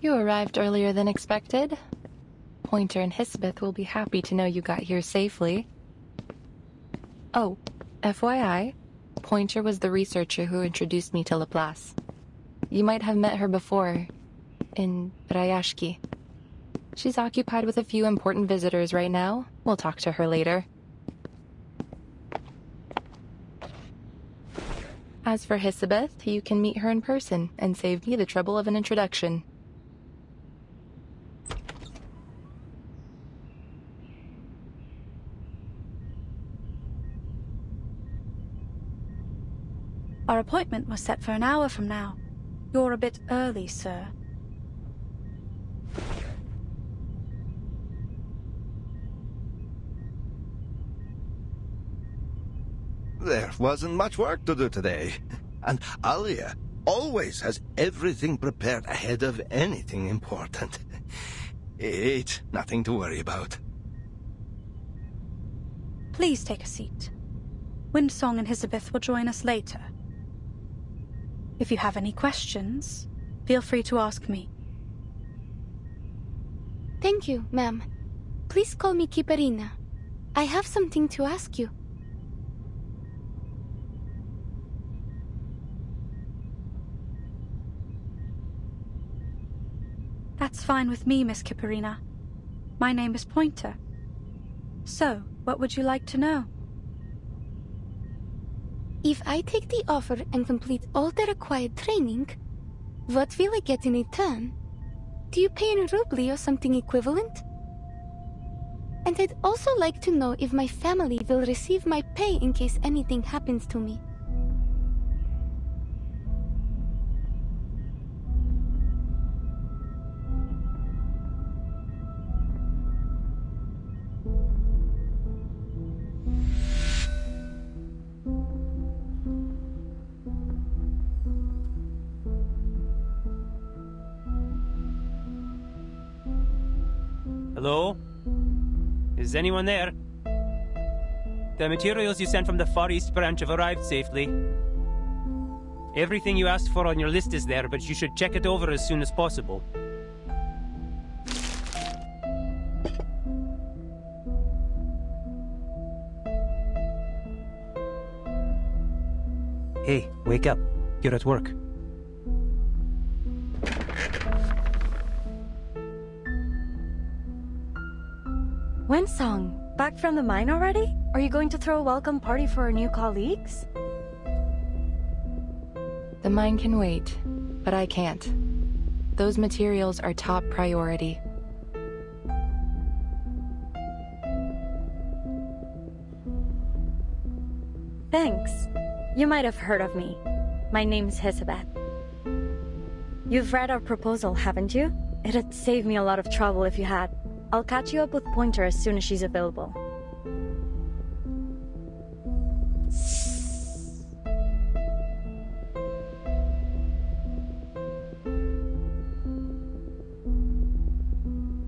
You arrived earlier than expected. Pointer and Hisabeth will be happy to know you got here safely. Oh, FYI, Pointer was the researcher who introduced me to Laplace. You might have met her before, in Rayashki. She's occupied with a few important visitors right now. We'll talk to her later. As for Hisabeth, you can meet her in person and save me the trouble of an introduction. Our appointment was set for an hour from now. You're a bit early, sir. There wasn't much work to do today. And Alia always has everything prepared ahead of anything important. It's nothing to worry about. Please take a seat. Windsong and Hisabeth will join us later. If you have any questions, feel free to ask me. Thank you, ma'am. Please call me Kiparina. I have something to ask you. That's fine with me, Miss Kiparina. My name is Pointer. So, what would you like to know? If I take the offer and complete all the required training, what will I get in return? Do you pay in rubli or something equivalent? And I'd also like to know if my family will receive my pay in case anything happens to me. Hello? Is anyone there? The materials you sent from the Far East branch have arrived safely. Everything you asked for on your list is there, but you should check it over as soon as possible. Hey, wake up. You're at work. Windsong, back from the mine already? Are you going to throw a welcome party for our new colleagues? The mine can wait, but I can't. Those materials are top priority. Thanks. You might have heard of me. My name's Hisabeth. You've read our proposal, haven't you? It'd save me a lot of trouble if you had. I'll catch you up with Pointer as soon as she's available.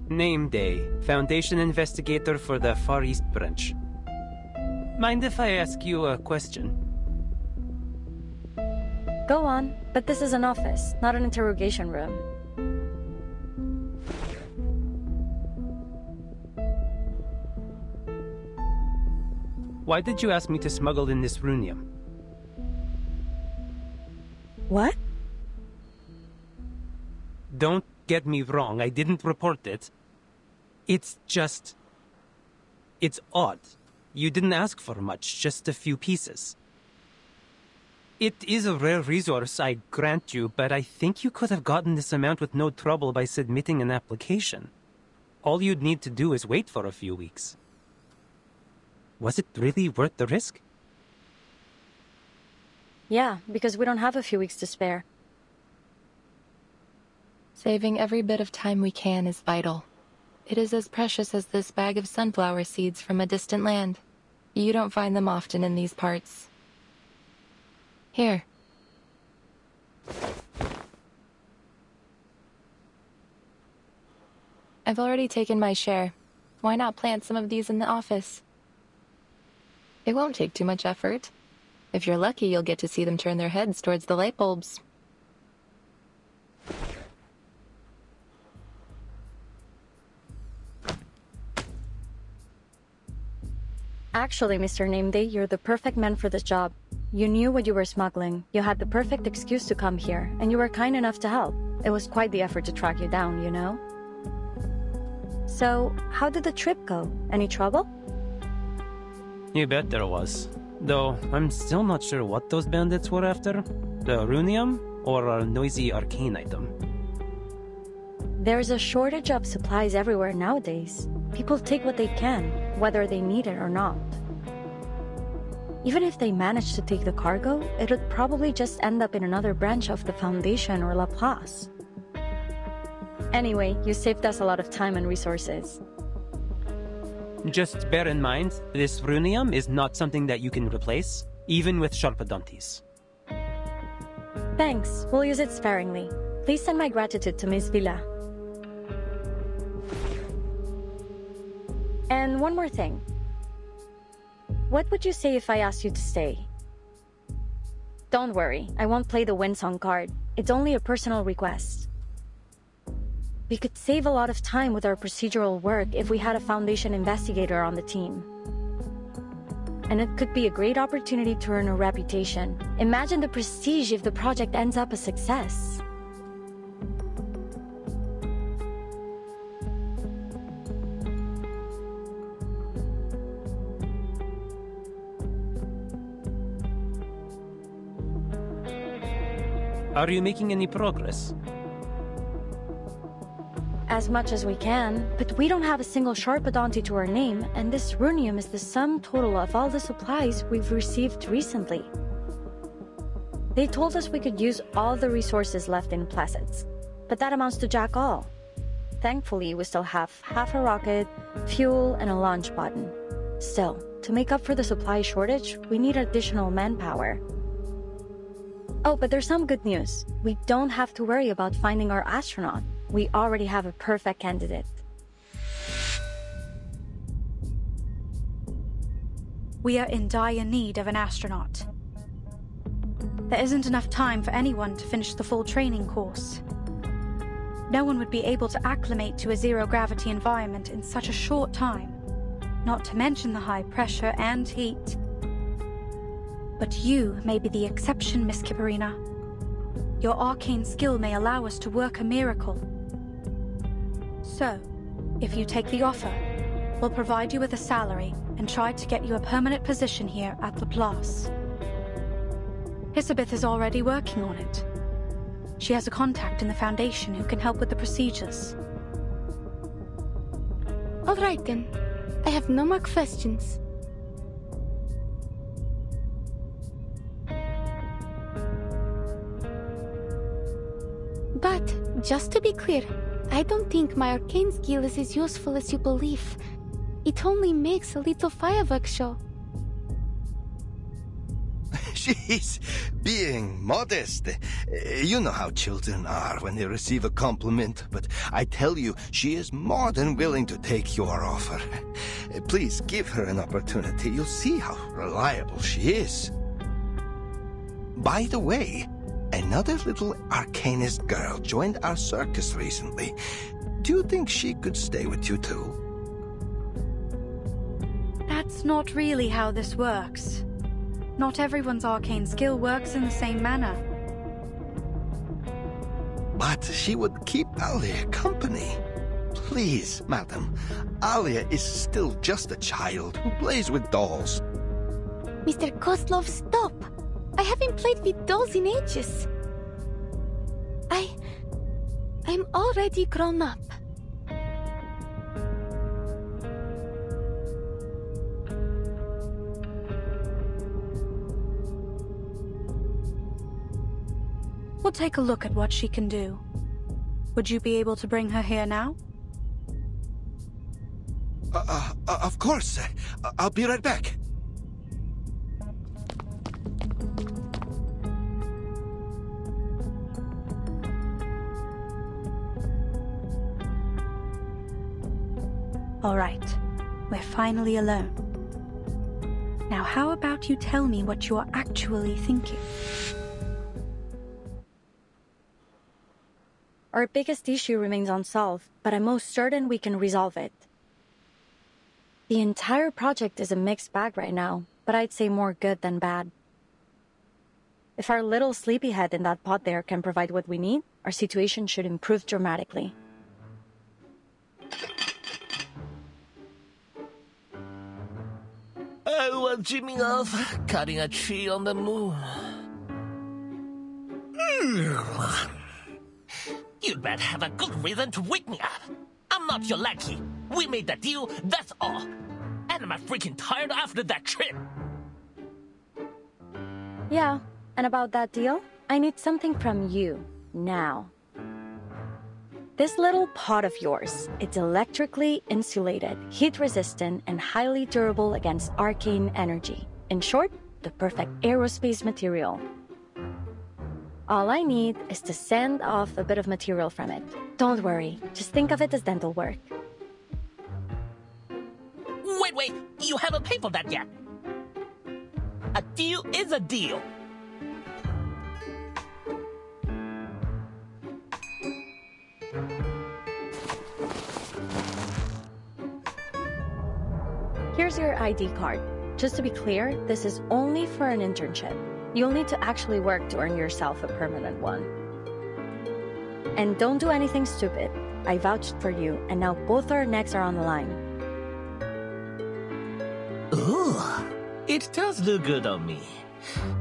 Name Day, Foundation Investigator for the Far East Branch. Mind if I ask you a question? Go on, but this is an office, not an interrogation room. Why did you ask me to smuggle in this runium? What? Don't get me wrong, I didn't report it. It's just... it's odd. You didn't ask for much, just a few pieces. It is a rare resource, I grant you, but I think you could have gotten this amount with no trouble by submitting an application. All you'd need to do is wait for a few weeks. Was it really worth the risk? Yeah, because we don't have a few weeks to spare. Saving every bit of time we can is vital. It is as precious as this bag of sunflower seeds from a distant land. You don't find them often in these parts. Here. I've already taken my share. Why not plant some of these in the office? It won't take too much effort. If you're lucky, you'll get to see them turn their heads towards the light bulbs. Actually, Mr. Nameday, you're the perfect man for this job. You knew what you were smuggling, you had the perfect excuse to come here, and you were kind enough to help. It was quite the effort to track you down, you know? So, how did the trip go? Any trouble? You bet there was. Though, I'm still not sure what those bandits were after. The runium, or a noisy arcane item. There's a shortage of supplies everywhere nowadays. People take what they can, whether they need it or not. Even if they manage to take the cargo, it would probably just end up in another branch of the Foundation or La Place. Anyway, you saved us a lot of time and resources. Just bear in mind, this runium is not something that you can replace, even with Sharpadontis. Thanks, we'll use it sparingly. Please send my gratitude to Miss Villa. And one more thing. What would you say if I asked you to stay? Don't worry, I won't play the Winsong card. It's only a personal request. We could save a lot of time with our procedural work if we had a Foundation investigator on the team. And it could be a great opportunity to earn a reputation. Imagine the prestige if the project ends up a success. Are you making any progress? As much as we can, but we don't have a single Sharpadonti to our name, and this runium is the sum total of all the supplies we've received recently. They told us we could use all the resources left in Placids, but that amounts to jack all. Thankfully, we still have half a rocket, fuel, and a launch button. Still, to make up for the supply shortage, we need additional manpower. Oh, but there's some good news. We don't have to worry about finding our astronaut. We already have a perfect candidate. We are in dire need of an astronaut. There isn't enough time for anyone to finish the full training course. No one would be able to acclimate to a zero-gravity environment in such a short time, not to mention the high pressure and heat. But you may be the exception, Miss Kipperina. Your arcane skill may allow us to work a miracle. So, if you take the offer, we'll provide you with a salary and try to get you a permanent position here at Laplace. Hisabeth is already working on it. She has a contact in the Foundation who can help with the procedures. All right then. I have no more questions. But, just to be clear, I don't think my arcane skill is as useful as you believe. It only makes a little fireworks show. She's being modest. You know how children are when they receive a compliment, but I tell you, she is more than willing to take your offer. Please give her an opportunity. You'll see how reliable she is. By the way, another little arcanist girl joined our circus recently. Do you think she could stay with you too? That's not really how this works. Not everyone's arcane skill works in the same manner. But she would keep Alia company. Please, madam. Alia is still just a child who plays with dolls. Mr. Kozlov, stop! I haven't played with dolls in ages. I'm already grown up. We'll take a look at what she can do. Would you be able to bring her here now? Of course. I'll be right back. All right. We're finally alone. Now how about you tell me what you are actually thinking? Our biggest issue remains unsolved, but I'm most certain we can resolve it. The entire project is a mixed bag right now, but I'd say more good than bad. If our little sleepyhead in that pod there can provide what we need, our situation should improve dramatically. I was dreaming of cutting a tree on the moon. You'd better have a good reason to wake me up. I'm not your lackey. We made the deal, that's all. And I'm freaking tired after that trip. Yeah, and about that deal, I need something from you, now. This little pod of yours, it's electrically insulated, heat-resistant, and highly durable against arcane energy. In short, the perfect aerospace material. All I need is to sand off a bit of material from it. Don't worry, just think of it as dental work. Wait, you haven't paid for that yet. A deal is a deal. Here's your ID card. Just to be clear, this is only for an internship. You'll need to actually work to earn yourself a permanent one. And don't do anything stupid. I vouched for you, and now both our necks are on the line. Ooh, it does look good on me.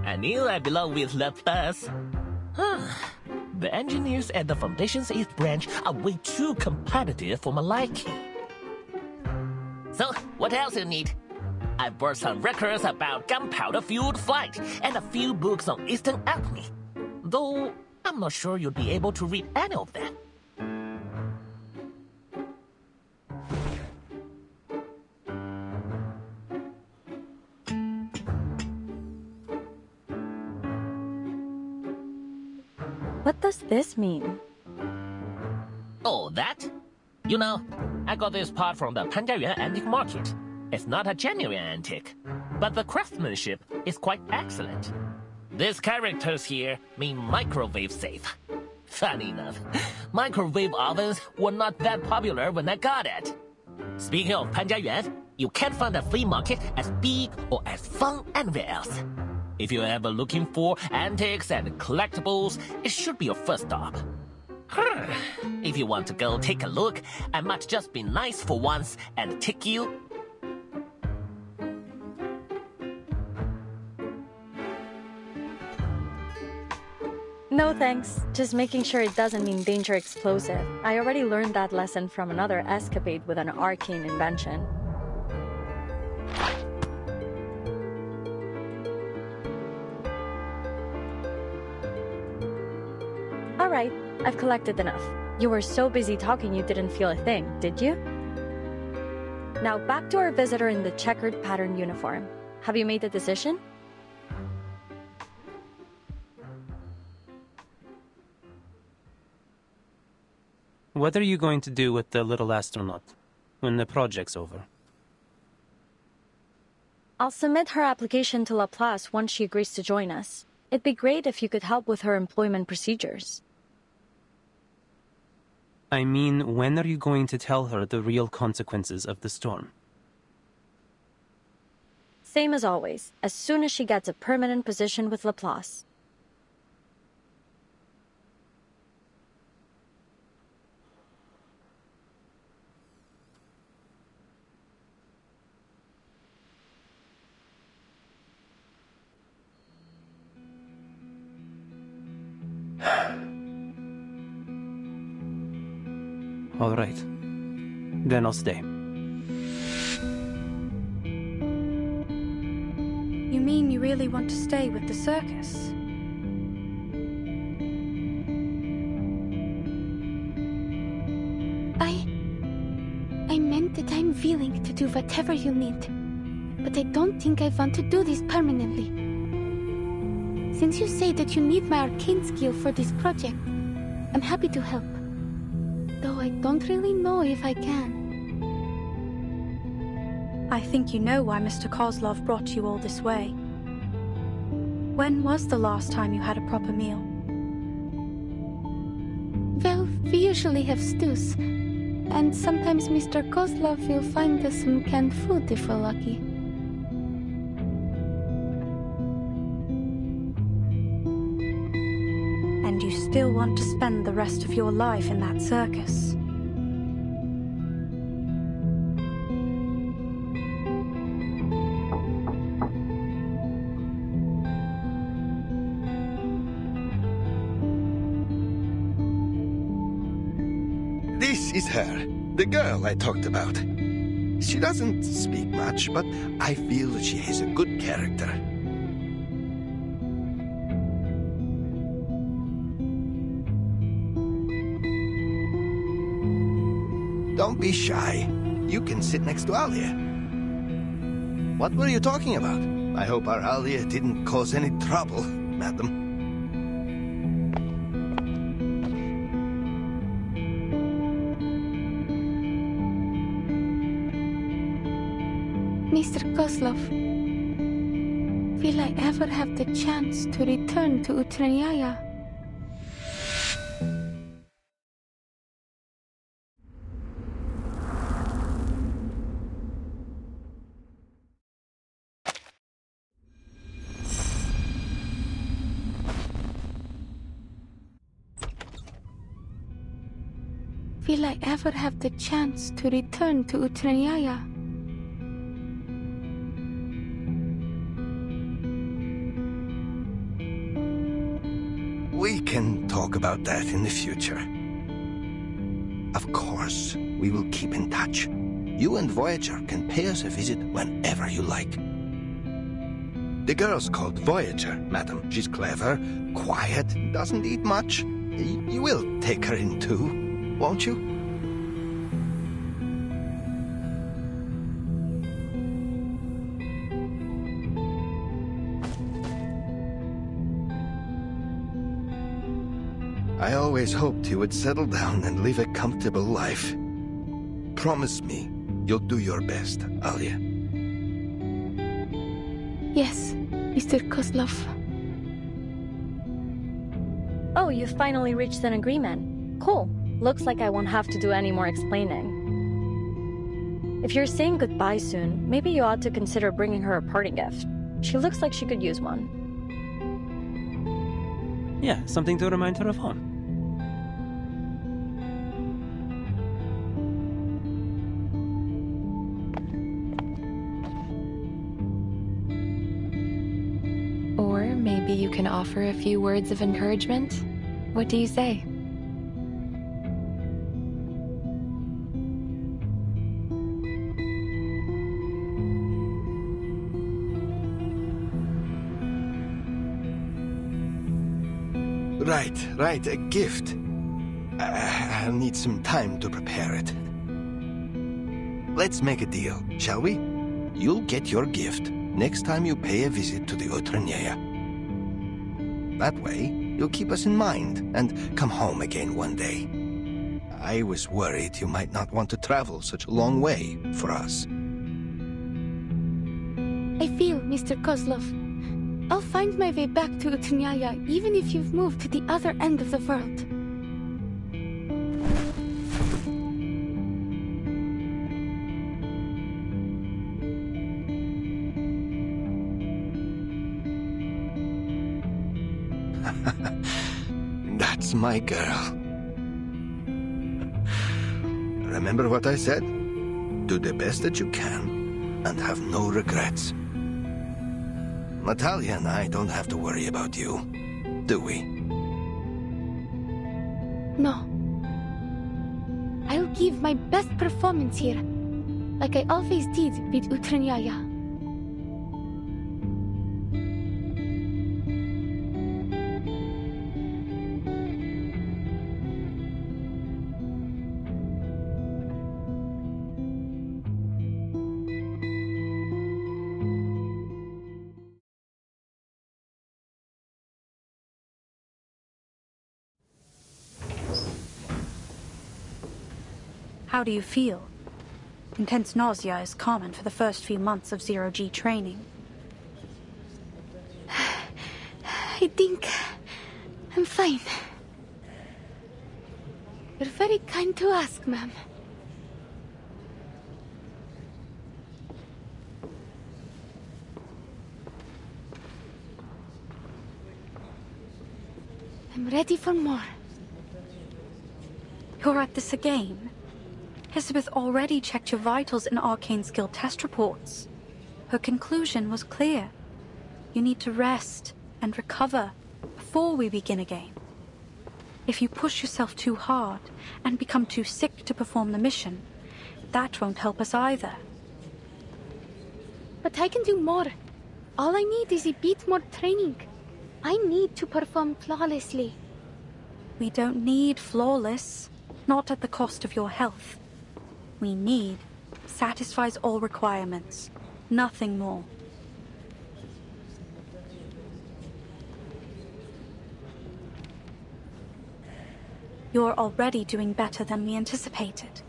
I knew I belong with Laplace. The engineers at the Foundation's 8th branch are way too competitive for my liking. So, what else you need? I bought some records about gunpowder-fueled flight and a few books on Eastern alchemy. Though, I'm not sure you'll be able to read any of them. What does this mean? Oh, that? You know, I got this part from the Panjiayuan antique market. It's not a genuine antique, but the craftsmanship is quite excellent. These characters here mean microwave safe. Funny enough, microwave ovens were not that popular when I got it. Speaking of Panjiayuan, you can't find a flea market as big or as fun anywhere else. If you're ever looking for antiques and collectibles, it should be your first stop. If you want to go take a look, I might just be nice for once and take you. No thanks. Just making sure it doesn't mean danger explosive. I already learned that lesson from another escapade with an arcane invention. Alright, I've collected enough. You were so busy talking you didn't feel a thing, did you? Now back to our visitor in the checkered pattern uniform. Have you made a decision? What are you going to do with the little astronaut when the project's over? I'll submit her application to Laplace once she agrees to join us. It'd be great if you could help with her employment procedures. I mean, when are you going to tell her the real consequences of the storm? Same as always, as soon as she gets a permanent position with Laplace. All right. Then I'll stay. You mean you really want to stay with the circus? I meant that I'm willing to do whatever you need. But I don't think I want to do this permanently. Since you say that you need my arcane skill for this project, I'm happy to help. Though I don't really know if I can. I think you know why Mr. Kozlov brought you all this way. When was the last time you had a proper meal? Well, we usually have stews. And sometimes Mr. Kozlov will find us some canned food if we're lucky. And you still want to spend the rest of your life in that circus? This is her, the girl I talked about. She doesn't speak much, but I feel she has a good character. Don't be shy. You can sit next to Alia. What were you talking about? I hope our Alia didn't cause any trouble, madam. Mr. Kozlov, will I ever have the chance to return to Utranyaya? Will I ever have the chance to return to Utranyaya? We can talk about that in the future. Of course, we will keep in touch. You and Voyager can pay us a visit whenever you like. The girl's called Voyager, madam. She's clever, quiet, doesn't eat much. You will take her in too, won't you? I always hoped you would settle down and live a comfortable life. Promise me you'll do your best, Alia. Yes, Mr. Kozlov. Oh, you finally reached an agreement. Cool. Looks like I won't have to do any more explaining. If you're saying goodbye soon, maybe you ought to consider bringing her a party gift. She looks like she could use one. Yeah, something to remind her of home. Or maybe you can offer a few words of encouragement? What do you say? Right, a gift. I'll need some time to prepare it. Let's make a deal, shall we? You'll get your gift next time you pay a visit to the Utranyaya. That way, you'll keep us in mind and come home again one day. I was worried you might not want to travel such a long way for us. I feel, Mr. Kozlov, I'll find my way back to Utranyaya even if you've moved to the other end of the world. That's my girl. Remember what I said? Do the best that you can and have no regrets. Natalia and I don't have to worry about you, do we? No. I'll give my best performance here, like I always did with Utranyaya. How do you feel? Intense nausea is common for the first few months of zero-G training. I think I'm fine. You're very kind to ask, ma'am. I'm ready for more. You're at this again? Elizabeth already checked your vitals in arcane skill test reports. Her conclusion was clear. You need to rest and recover before we begin again. If you push yourself too hard and become too sick to perform the mission, that won't help us either. But I can do more. All I need is a bit more training. I need to perform flawlessly. We don't need flawless, not at the cost of your health. We need satisfies all requirements, nothing more. You're already doing better than we anticipated.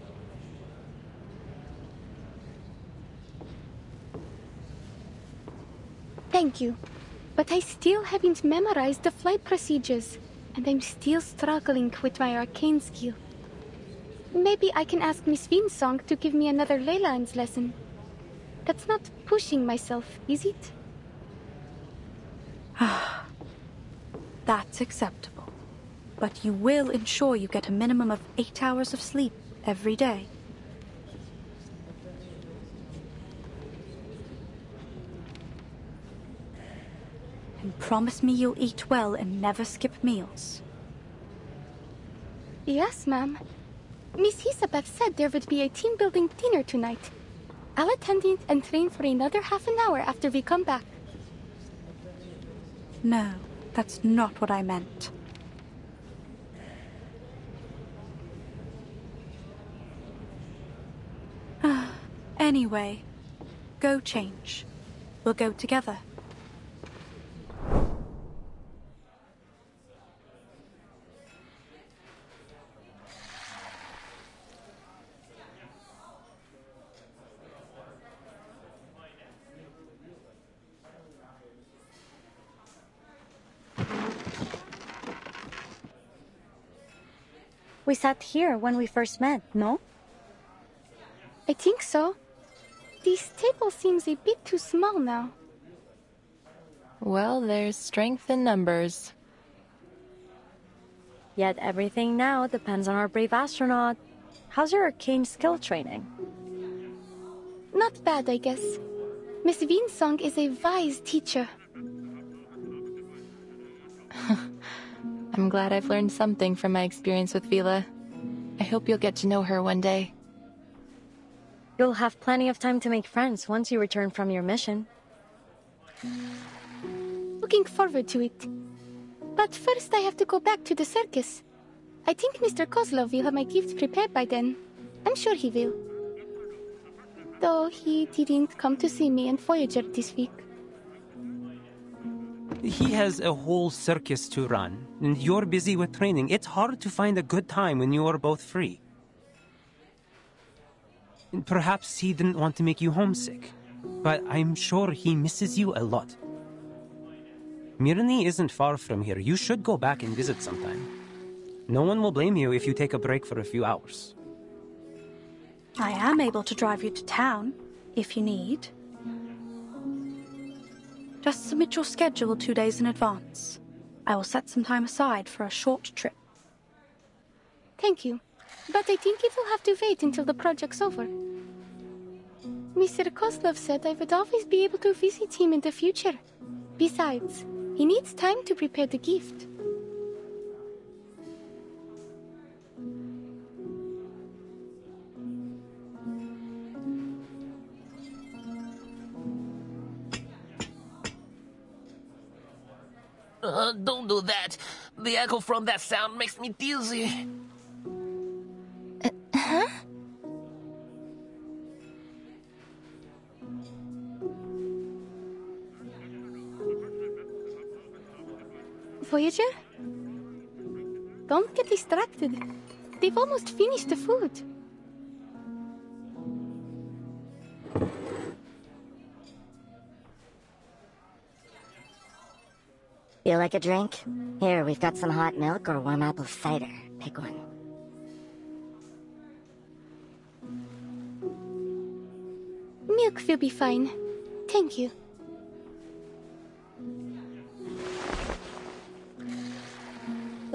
Thank you. But I still haven't memorized the flight procedures, and I'm still struggling with my arcane skill. Maybe I can ask Miss Vinsong to give me another ley lines lesson. That's not pushing myself, is it? That's acceptable. But you will ensure you get a minimum of 8 hours of sleep every day. And promise me you'll eat well and never skip meals. Yes, ma'am. Miss Elizabeth said there would be a team-building dinner tonight. I'll attend it and train for another half an hour after we come back. No, that's not what I meant. Anyway, go change. We'll go together. We sat here when we first met, no? I think so. This table seems a bit too small now. Well, there's strength in numbers. Yet everything now depends on our brave astronaut. How's your arcane skill training? Not bad, I guess. Miss Vinsong is a wise teacher. I'm glad I've learned something from my experience with Vila. I hope you'll get to know her one day. You'll have plenty of time to make friends once you return from your mission. Looking forward to it. But first I have to go back to the circus. I think Mr. Kozlov will have my gift prepared by then. I'm sure he will. Though he didn't come to see me and Voyager this week. He has a whole circus to run, and you're busy with training. It's hard to find a good time when you are both free. And perhaps he didn't want to make you homesick, but I'm sure he misses you a lot. Mirny isn't far from here. You should go back and visit sometime. No one will blame you if you take a break for a few hours. I am able to drive you to town, if you need. Just submit your schedule 2 days in advance. I will set some time aside for a short trip. Thank you. But I think it will have to wait until the project's over. Mr. Kozlov said I would always be able to visit him in the future. Besides, he needs time to prepare the gift. Don't do that. The echo from that sound makes me dizzy. Huh? Voyager? Don't get distracted. They've almost finished the food. Feel like a drink? Here, we've got some hot milk or warm apple cider. Pick one. Milk will be fine. Thank you.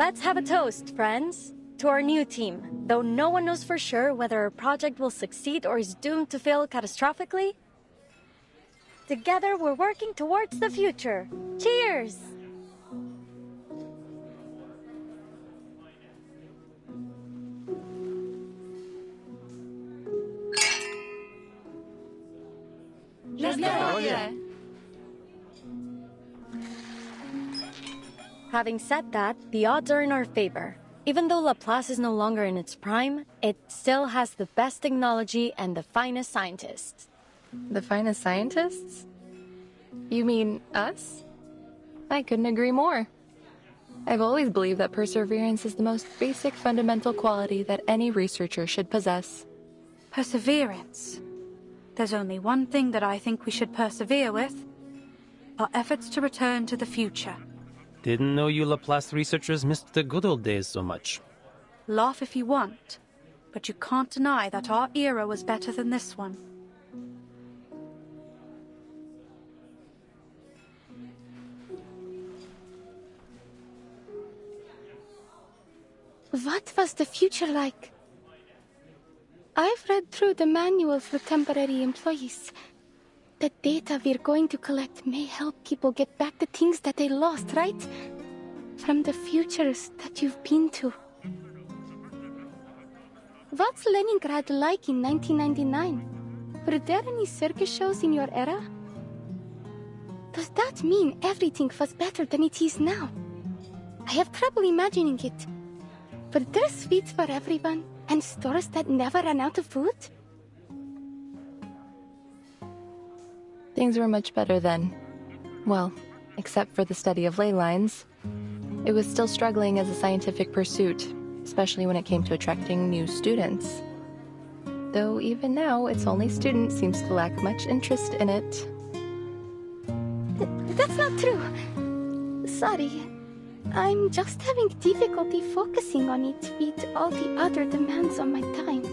Let's have a toast, friends. To our new team. Though no one knows for sure whether our project will succeed or is doomed to fail catastrophically, together we're working towards the future. Cheers! Having said that, the odds are in our favor. Even though Laplace is no longer in its prime, it still has the best technology and the finest scientists. The finest scientists? You mean us? I couldn't agree more. I've always believed that perseverance is the most basic fundamental quality that any researcher should possess. Perseverance. There's only one thing that I think we should persevere with. Our efforts to return to the future. Didn't know you Laplace researchers missed the good old days so much. Laugh if you want, but you can't deny that our era was better than this one. What was the future like? I've read through the manual for temporary employees. The data we're going to collect may help people get back the things that they lost, right? From the futures that you've been to. What's Leningrad like in 1999? Were there any circus shows in your era? Does that mean everything was better than it is now? I have trouble imagining it. Were there sweets for everyone, and stores that never ran out of food? Things were much better then. Well, except for the study of ley lines. It was still struggling as a scientific pursuit, especially when it came to attracting new students. Though even now, its only student seems to lack much interest in it. That's not true. Sorry. I'm just having difficulty focusing on it with all the other demands on my time.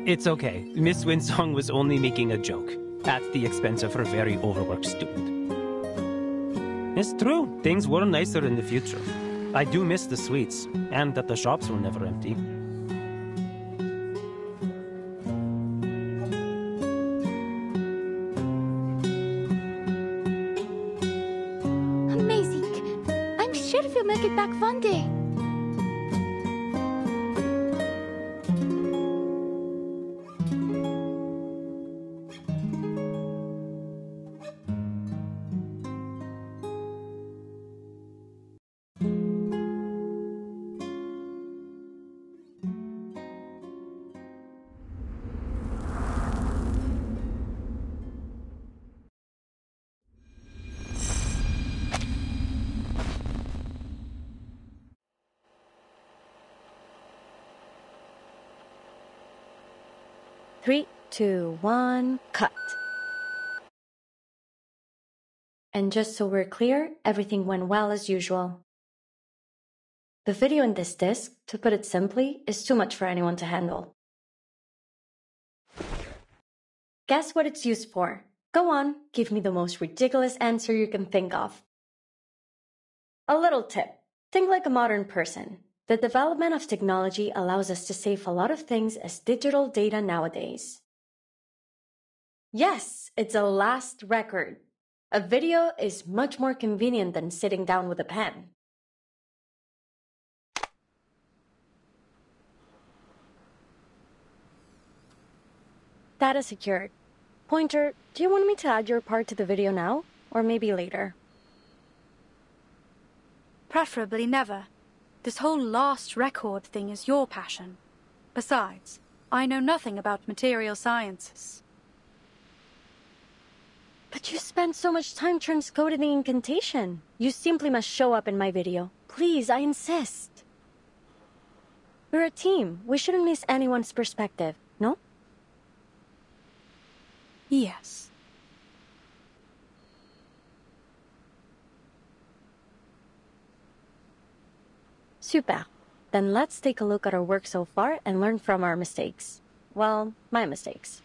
It's okay. Miss Winsong was only making a joke, at the expense of her very overworked student. It's true, things were nicer in the future. I do miss the sweets, and that the shops were never empty. Amazing. I'm sure we'll make it back one day. Three, two, one, cut. And just so we're clear, everything went well as usual. The video in this disc, to put it simply, is too much for anyone to handle. Guess what it's used for? Go on, give me the most ridiculous answer you can think of. A little tip. Think like a modern person. The development of technology allows us to save a lot of things as digital data nowadays. Yes, it's a last record. A video is much more convenient than sitting down with a pen. Data secured. Pointer, do you want me to add your part to the video now? Or maybe later? Preferably never. This whole last record thing is your passion. Besides, I know nothing about material sciences. But you spent so much time transcoding the incantation. You simply must show up in my video. Please, I insist. We're a team. We shouldn't miss anyone's perspective, no? Yes. Super. Then let's take a look at our work so far and learn from our mistakes. Well, my mistakes.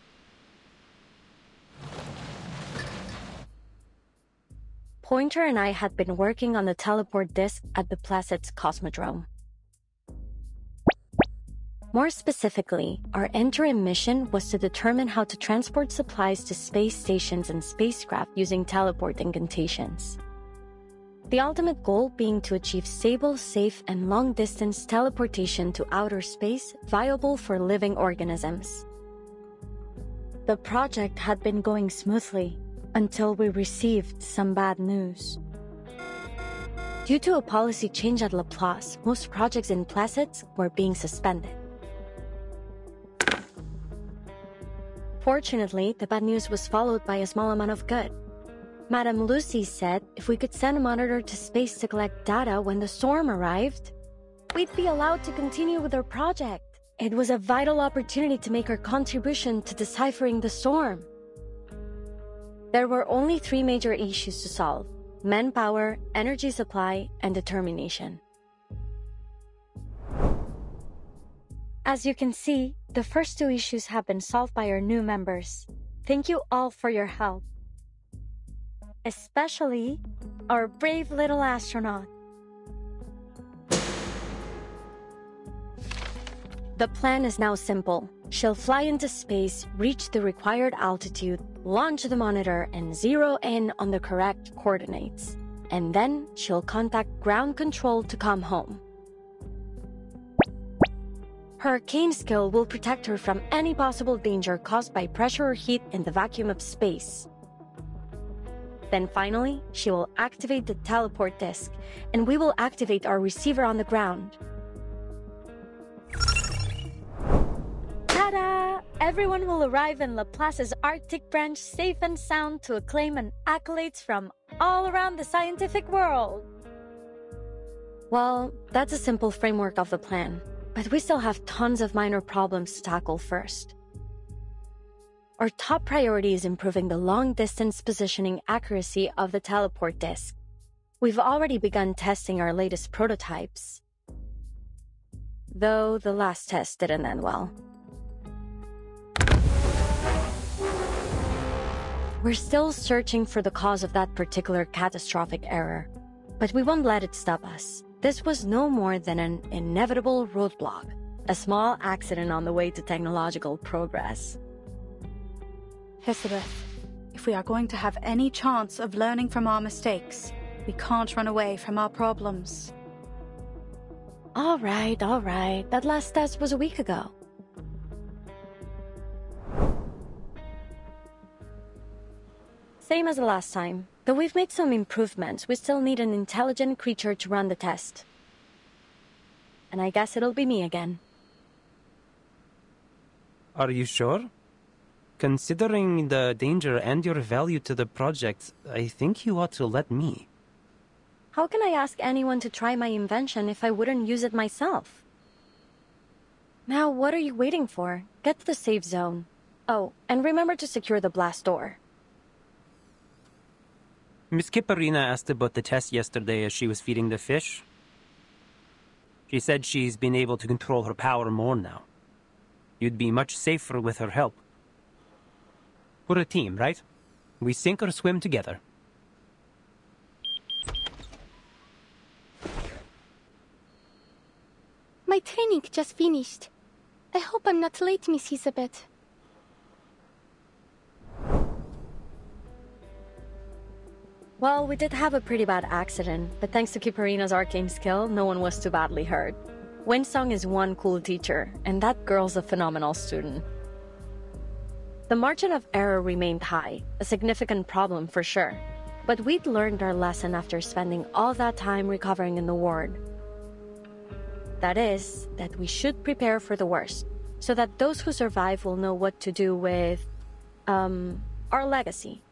Pointer and I had been working on the teleport disk at the Placid's Cosmodrome. More specifically, our interim mission was to determine how to transport supplies to space stations and spacecraft using teleport incantations. The ultimate goal being to achieve stable, safe, and long-distance teleportation to outer space viable for living organisms. The project had been going smoothly until we received some bad news. Due to a policy change at Laplace, most projects in Placids were being suspended. Fortunately, the bad news was followed by a small amount of good. Madame Lucy said if we could send a monitor to space to collect data when the storm arrived, we'd be allowed to continue with our project. It was a vital opportunity to make our contribution to deciphering the storm. There were only 3 major issues to solve: manpower, energy supply, and determination. As you can see, the first 2 issues have been solved by our new members. Thank you all for your help. Especially our brave little astronaut. The plan is now simple. She'll fly into space, reach the required altitude, launch the monitor, and zero in on the correct coordinates. And then she'll contact ground control to come home. Her arcane skill will protect her from any possible danger caused by pressure or heat in the vacuum of space. Then finally, she will activate the teleport disk, and we will activate our receiver on the ground. Ta-da! Everyone will arrive in Laplace's Arctic branch safe and sound to acclaim and accolades from all around the scientific world. Well, that's a simple framework of the plan. But we still have tons of minor problems to tackle first. Our top priority is improving the long-distance positioning accuracy of the teleport disk. We've already begun testing our latest prototypes, though the last test didn't end well. We're still searching for the cause of that particular catastrophic error, but we won't let it stop us. This was no more than an inevitable roadblock, a small accident on the way to technological progress. Elizabeth, if we are going to have any chance of learning from our mistakes, we can't run away from our problems. All right. That last test was a week ago. Same as the last time. Though we've made some improvements, we still need an intelligent creature to run the test. And I guess it'll be me again. Are you sure? Considering the danger and your value to the project, I think you ought to let me. How can I ask anyone to try my invention if I wouldn't use it myself? Now, what are you waiting for? Get to the safe zone. Oh, and remember to secure the blast door. Miss Kipperina asked about the test yesterday as she was feeding the fish. She said she's been able to control her power more now. You'd be much safer with her help. We're a team, right? We sink or swim together. My training just finished. I hope I'm not late, Miss Elizabeth. Well, we did have a pretty bad accident, but thanks to Kipperina's arcane skill, no one was too badly hurt. Windsong is one cool teacher, and that girl's a phenomenal student. The margin of error remained high, a significant problem for sure. But we'd learned our lesson after spending all that time recovering in the ward. That is, that we should prepare for the worst, so that those who survive will know what to do with, our legacy.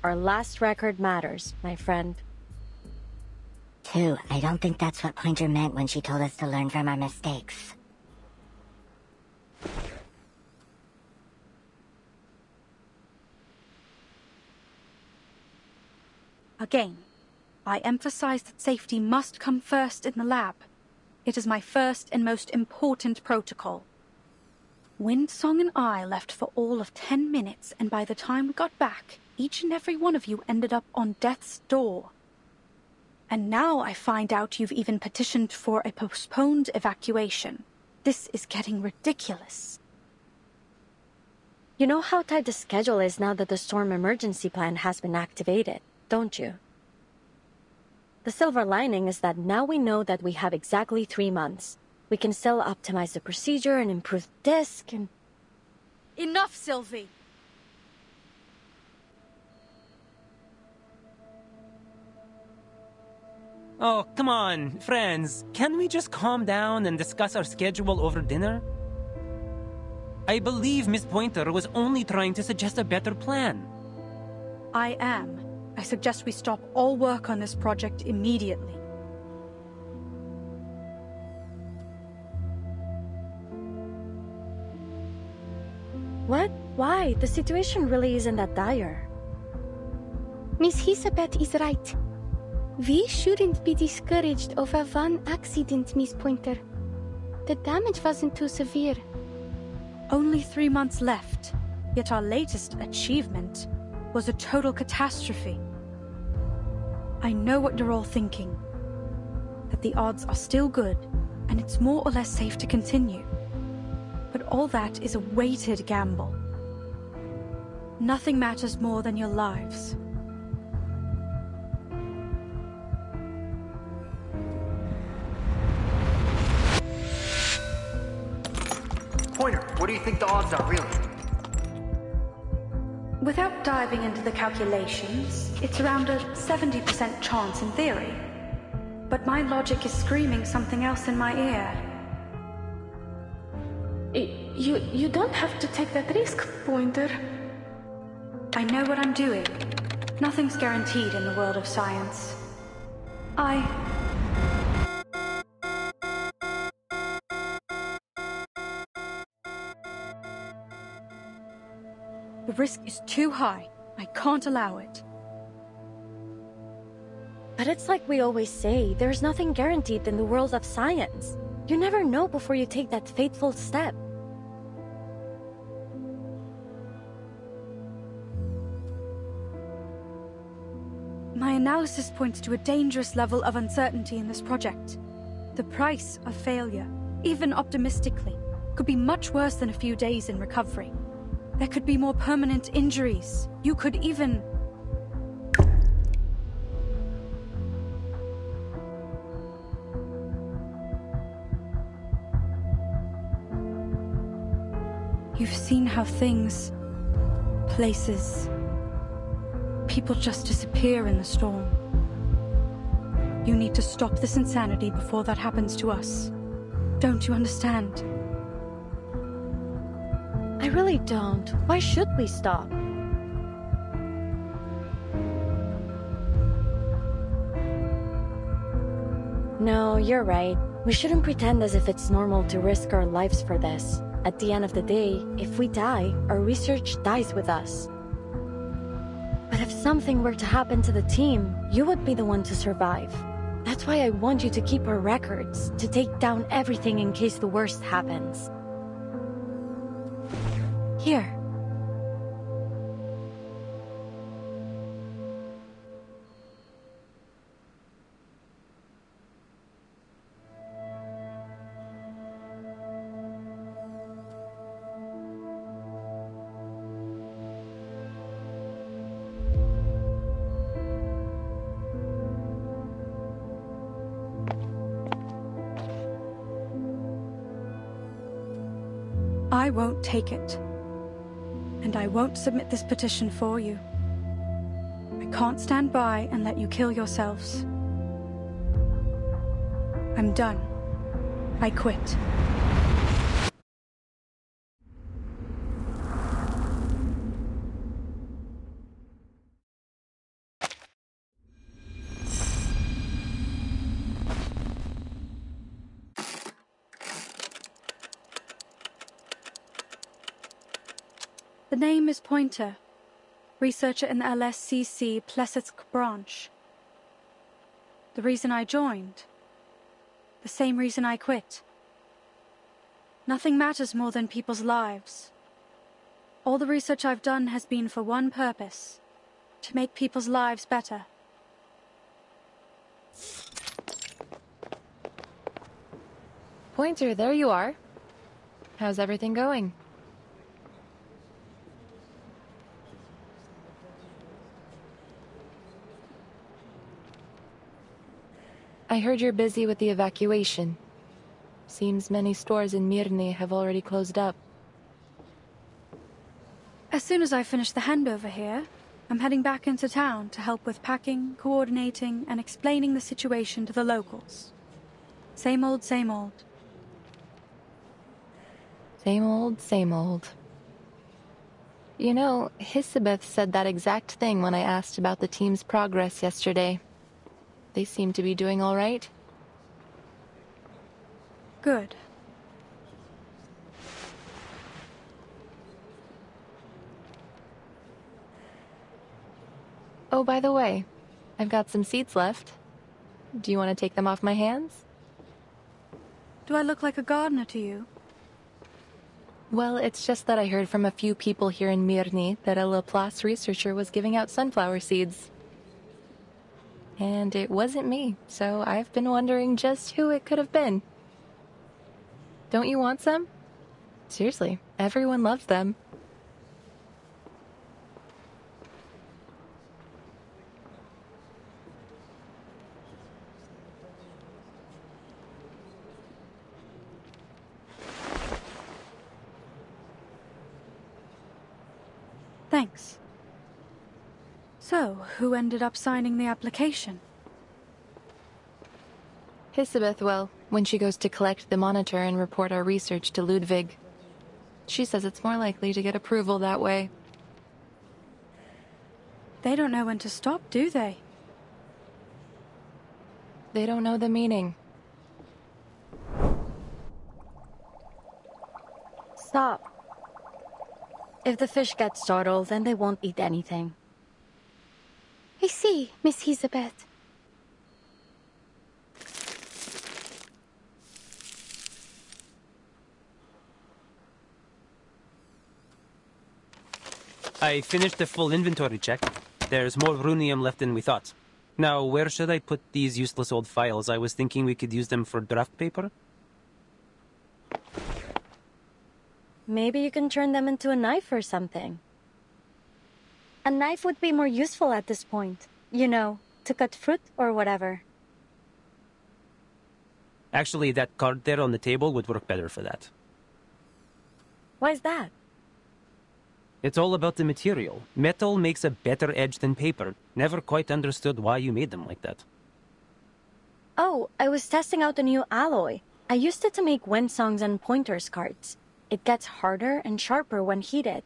Our last record matters, my friend. I don't think that's what Pointer meant when she told us to learn from our mistakes. Again, I emphasize that safety must come first in the lab. It is my first and most important protocol. Windsong and I left for all of 10 minutes, and by the time we got back, each and every one of you ended up on death's door. And now I find out you've even petitioned for a postponed evacuation. This is getting ridiculous. You know how tight the schedule is now that the storm emergency plan has been activated, don't you? The silver lining is that now we know that we have exactly 3 months. We can still optimize the procedure and improve the disk and... Enough, Sylvie! Oh, come on, friends. Can we just calm down and discuss our schedule over dinner? I believe Miss Pointer was only trying to suggest a better plan. I am. I suggest we stop all work on this project immediately. What? Why? The situation really isn't that dire. Miss Hisabeth is right. We shouldn't be discouraged over one accident, Miss Pointer. The damage wasn't too severe. Only 3 months left, yet our latest achievement was a total catastrophe. I know what you're all thinking, that the odds are still good, and it's more or less safe to continue. But all that is a weighted gamble. Nothing matters more than your lives. Pointer, what do you think the odds are, really? Without diving into the calculations, it's around a 70% chance in theory. But my logic is screaming something else in my ear. You don't have to take that risk, Pointer. I know what I'm doing. Nothing's guaranteed in the world of science. The risk is too high. I can't allow it. But it's like we always say, there's nothing guaranteed in the world of science. You never know before you take that fateful step. My analysis points to a dangerous level of uncertainty in this project. The price of failure, even optimistically, could be much worse than a few days in recovery. There could be more permanent injuries. You could even... You've seen how things, places, people just disappear in the storm. You need to stop this insanity before that happens to us. Don't you understand? I really don't. Why should we stop? No, you're right. We shouldn't pretend as if it's normal to risk our lives for this. At the end of the day, if we die, our research dies with us. But if something were to happen to the team, you would be the one to survive. That's why I want you to keep our records, to take down everything in case the worst happens. Here. I won't take it. And I won't submit this petition for you. I can't stand by and let you kill yourselves. I'm done. I quit. The name is Pointer, researcher in the LSCC Plesetsk branch. The reason I joined, the same reason I quit. Nothing matters more than people's lives. All the research I've done has been for one purpose, to make people's lives better. Pointer, there you are. How's everything going? I heard you're busy with the evacuation. Seems many stores in Mirny have already closed up. As soon as I finish the handover here, I'm heading back into town to help with packing, coordinating, and explaining the situation to the locals. Same old, same old. Same old, same old. You know, Hisabeth said that exact thing when I asked about the team's progress yesterday. They seem to be doing all right. Good. Oh, by the way, I've got some seats left. Do you want to take them off my hands? Do I look like a gardener to you? Well, it's just that I heard from a few people here in Mirny that a Laplace researcher was giving out sunflower seeds. And it wasn't me, so I've been wondering just who it could have been. Don't you want some? Seriously, everyone loves them. Thanks. So, who ended up signing the application? Hisabeth will, when she goes to collect the monitor and report our research to Ludwig. She says it's more likely to get approval that way. They don't know when to stop, do they? They don't know the meaning. Stop. If the fish get startled, then they won't eat anything. I see, Miss Hisabeth. I finished the full inventory check. There's more runium left than we thought. Now, where should I put these useless old files? I was thinking we could use them for draft paper. Maybe you can turn them into a knife or something. A knife would be more useful at this point. You know, to cut fruit or whatever. Actually, that card there on the table would work better for that. Why's that? It's all about the material. Metal makes a better edge than paper. Never quite understood why you made them like that. Oh, I was testing out a new alloy. I used it to make windsongs and pointers cards. It gets harder and sharper when heated.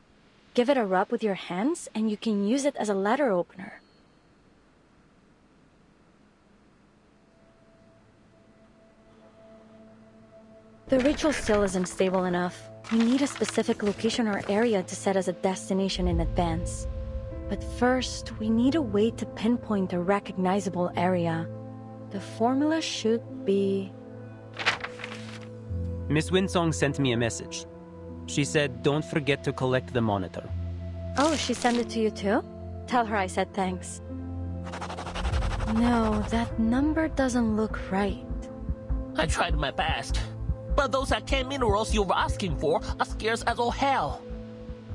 Give it a rub with your hands and you can use it as a letter opener. The ritual still isn't stable enough. We need a specific location or area to set as a destination in advance. But first, we need a way to pinpoint a recognizable area. The formula should be... Miss Winsong sent me a message. She said, don't forget to collect the monitor. Oh, she sent it to you too? Tell her I said thanks. No, that number doesn't look right. I tried my best. But those arcane minerals you were asking for are scarce as all hell.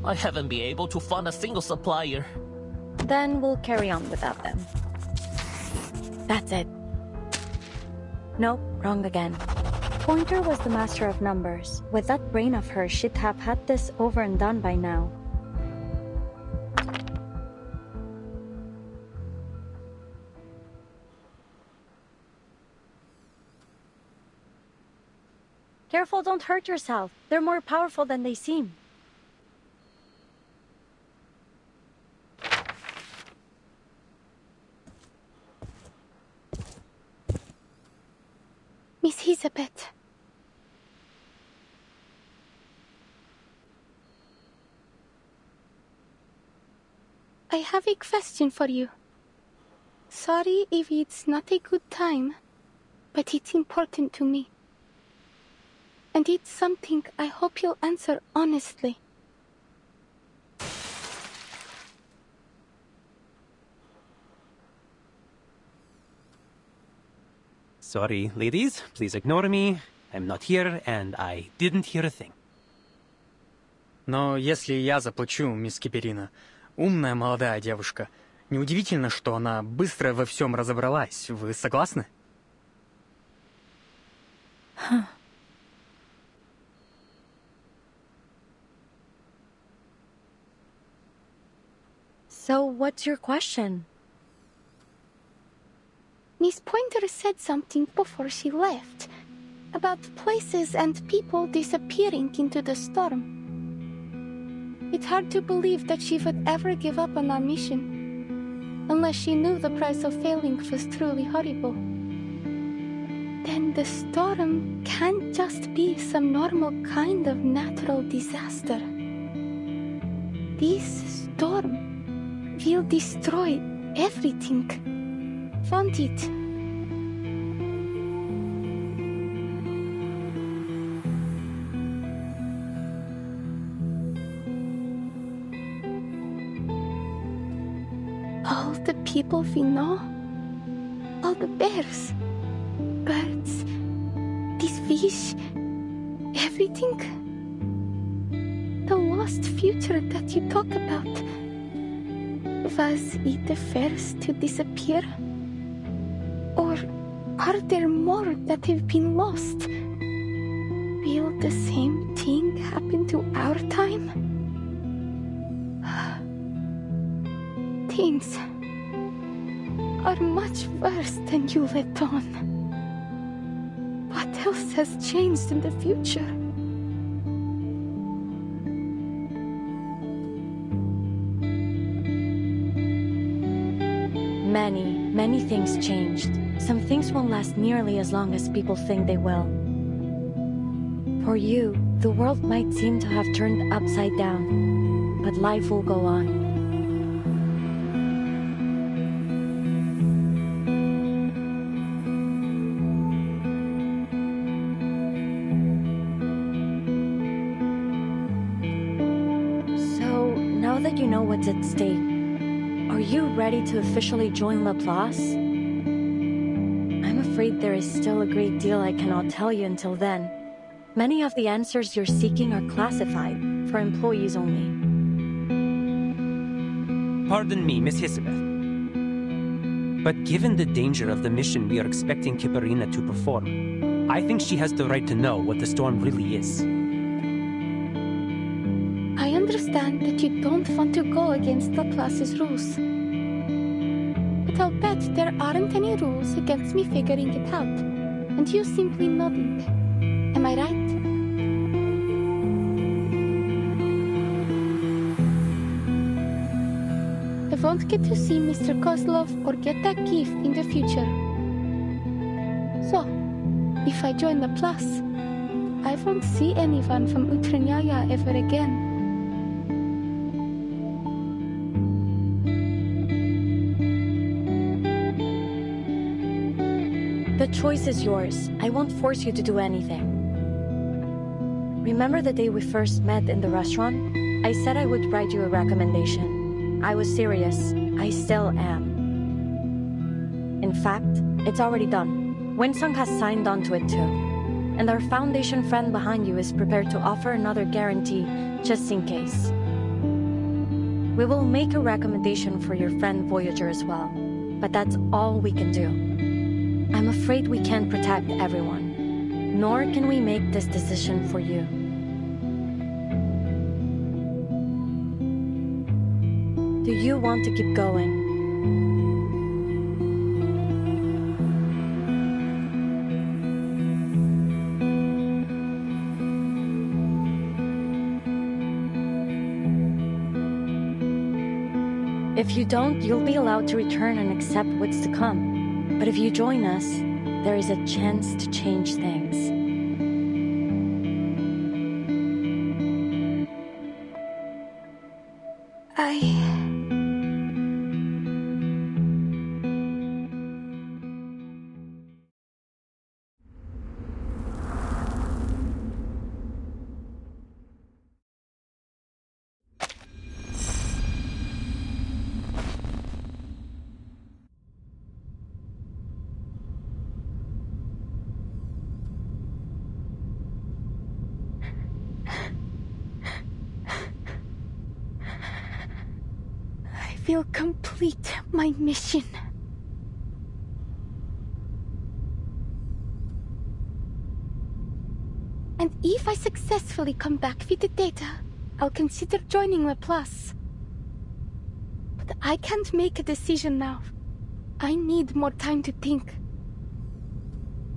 I haven't been able to find a single supplier. Then we'll carry on without them. That's it. Nope, wrong again. Pointer was the master of numbers. With that brain of hers, she'd have had this over and done by now. Careful, don't hurt yourself. They're more powerful than they seem. Miss Hisabeth. I have a question for you. Sorry if it's not a good time, but it's important to me. And it's something I hope you'll answer honestly. Sorry, ladies. Please ignore me. I'm not here, and I didn't hear a thing. Но если я заплачу, мисс Киперина, умная молодая девушка, неудивительно, что она быстро во всем разобралась. Вы согласны? So, what's your question? Miss Pointer said something before she left about places and people disappearing into the storm. It's hard to believe that she would ever give up on our mission, unless she knew the price of failing was truly horrible. Then the storm can't just be some normal kind of natural disaster. This storm will destroy everything, won't it? All the people we know, all the bears, birds, this fish, everything. The lost future that you talk about. Was it the first to disappear? Or are there more that have been lost? Will the same thing happen to our time? Things are much worse than you let on. What else has changed in the future? Many things changed. Some things won't last nearly as long as people think they will. For you, the world might seem to have turned upside down, but life will go on. So, now that you know what's at stake, are you ready to officially join Laplace? I'm afraid there is still a great deal I cannot tell you until then. Many of the answers you're seeking are classified, for employees only. Pardon me, Miss Hisabeth. But given the danger of the mission we are expecting Kiparina to perform, I think she has the right to know what the storm really is. I understand that you don't want to go against Laplace's rules. But I'll bet there aren't any rules against me figuring it out, and you simply nodding. Am I right? I won't get to see Mr. Kozlov or get that gift in the future. So, if I join Laplace, I won't see anyone from Utranyaya ever again. The choice is yours. I won't force you to do anything. Remember the day we first met in the restaurant? I said I would write you a recommendation. I was serious. I still am. In fact, it's already done. Winsung has signed on to it too. And our Foundation friend behind you is prepared to offer another guarantee, just in case. We will make a recommendation for your friend Voyager as well. But that's all we can do. I'm afraid we can't protect everyone. Nor can we make this decision for you. Do you want to keep going? If you don't, you'll be allowed to return and accept what's to come. But if you join us, there is a chance to change things. will complete my mission. And if I successfully come back with the data, I'll consider joining Laplace. But I can't make a decision now. I need more time to think.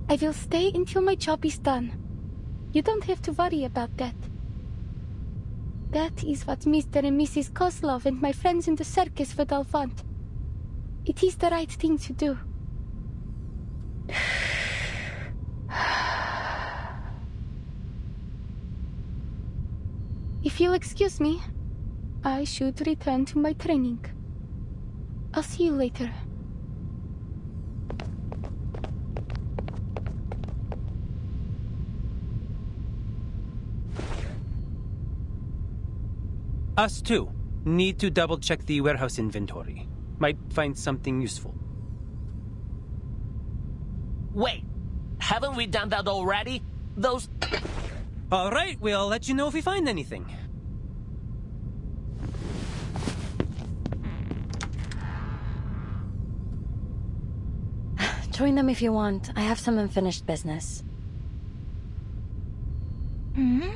I will stay until my job is done. You don't have to worry about that. That is what Mr. and Mrs. Kozlov and my friends in the circus would all want. It is the right thing to do. If you'll excuse me, I should return to my training. I'll see you later. Us too. Need to double-check the warehouse inventory. Might find something useful. Wait, haven't we done that already? Those... All right, we'll let you know if we find anything. Join them if you want. I have some unfinished business. Hmm?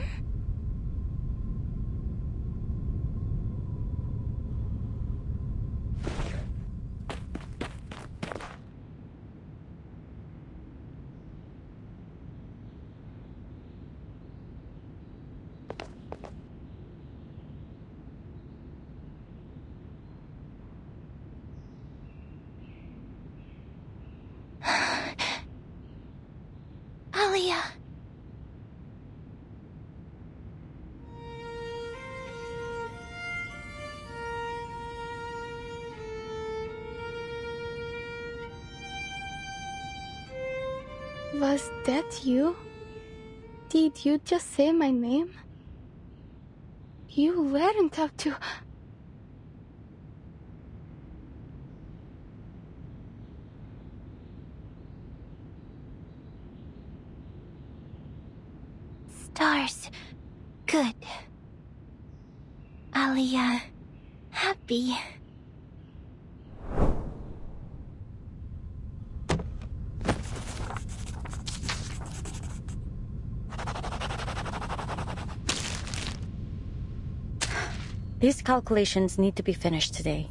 Alia. Was that you? Did you just say my name? You learned how to... Stars. Good. Alia. Happy. These calculations need to be finished today.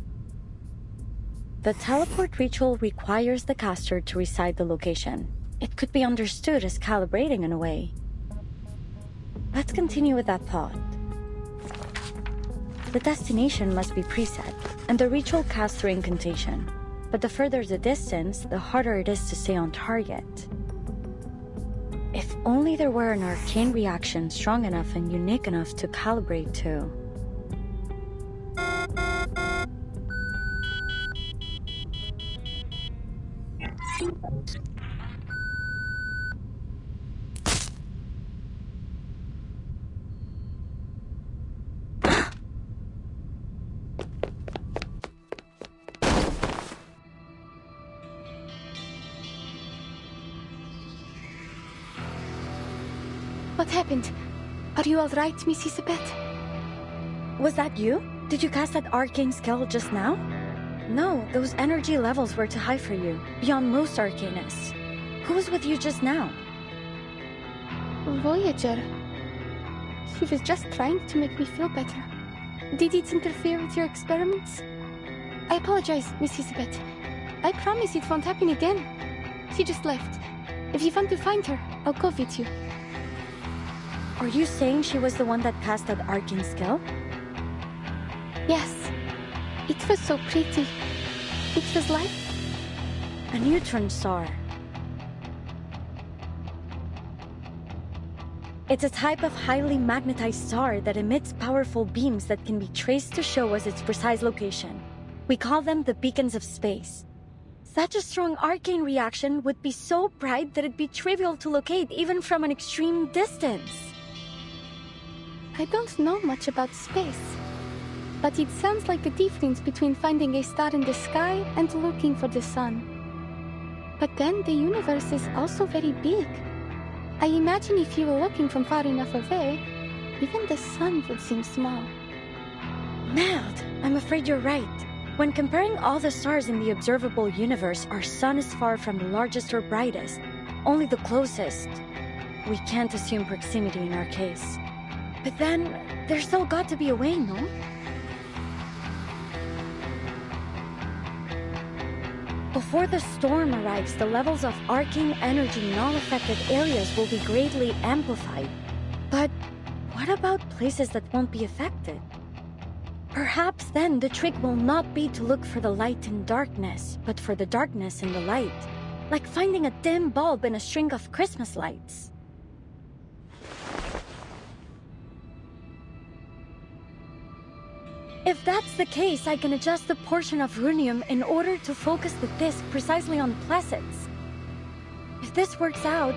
The teleport ritual requires the caster to recite the location. It could be understood as calibrating in a way. Let's continue with that thought. The destination must be preset, and the ritual casts through incantation. But the further the distance, the harder it is to stay on target. If only there were an arcane reaction strong enough and unique enough to calibrate to. What happened? Are you all right, Miss Isabeth? Was that you? Did you cast that arcane skill just now? No, those energy levels were too high for you, beyond most arcanists. Who was with you just now? Voyager. She was just trying to make me feel better. Did it interfere with your experiments? I apologize, Miss Isabeth. I promise it won't happen again. She just left. If you want to find her, I'll go with you. Are you saying she was the one that cast that arcane skill? Yes. It was so pretty. It was like... a neutron star. It's a type of highly magnetized star that emits powerful beams that can be traced to show us its precise location. We call them the beacons of space. Such a strong arcane reaction would be so bright that it'd be trivial to locate even from an extreme distance. I don't know much about space, but it sounds like the difference between finding a star in the sky and looking for the sun. But then the universe is also very big. I imagine if you were looking from far enough away, even the sun would seem small. Meld, I'm afraid you're right. When comparing all the stars in the observable universe, our sun is far from the largest or brightest, only the closest. We can't assume proximity in our case. But then, there's still got to be a way, no? Before the storm arrives, the levels of arcane energy in all affected areas will be greatly amplified. But what about places that won't be affected? Perhaps then the trick will not be to look for the light in darkness, but for the darkness in the light. Like finding a dim bulb in a string of Christmas lights. If that's the case, I can adjust the portion of runium in order to focus the disc precisely on Placets. If this works out,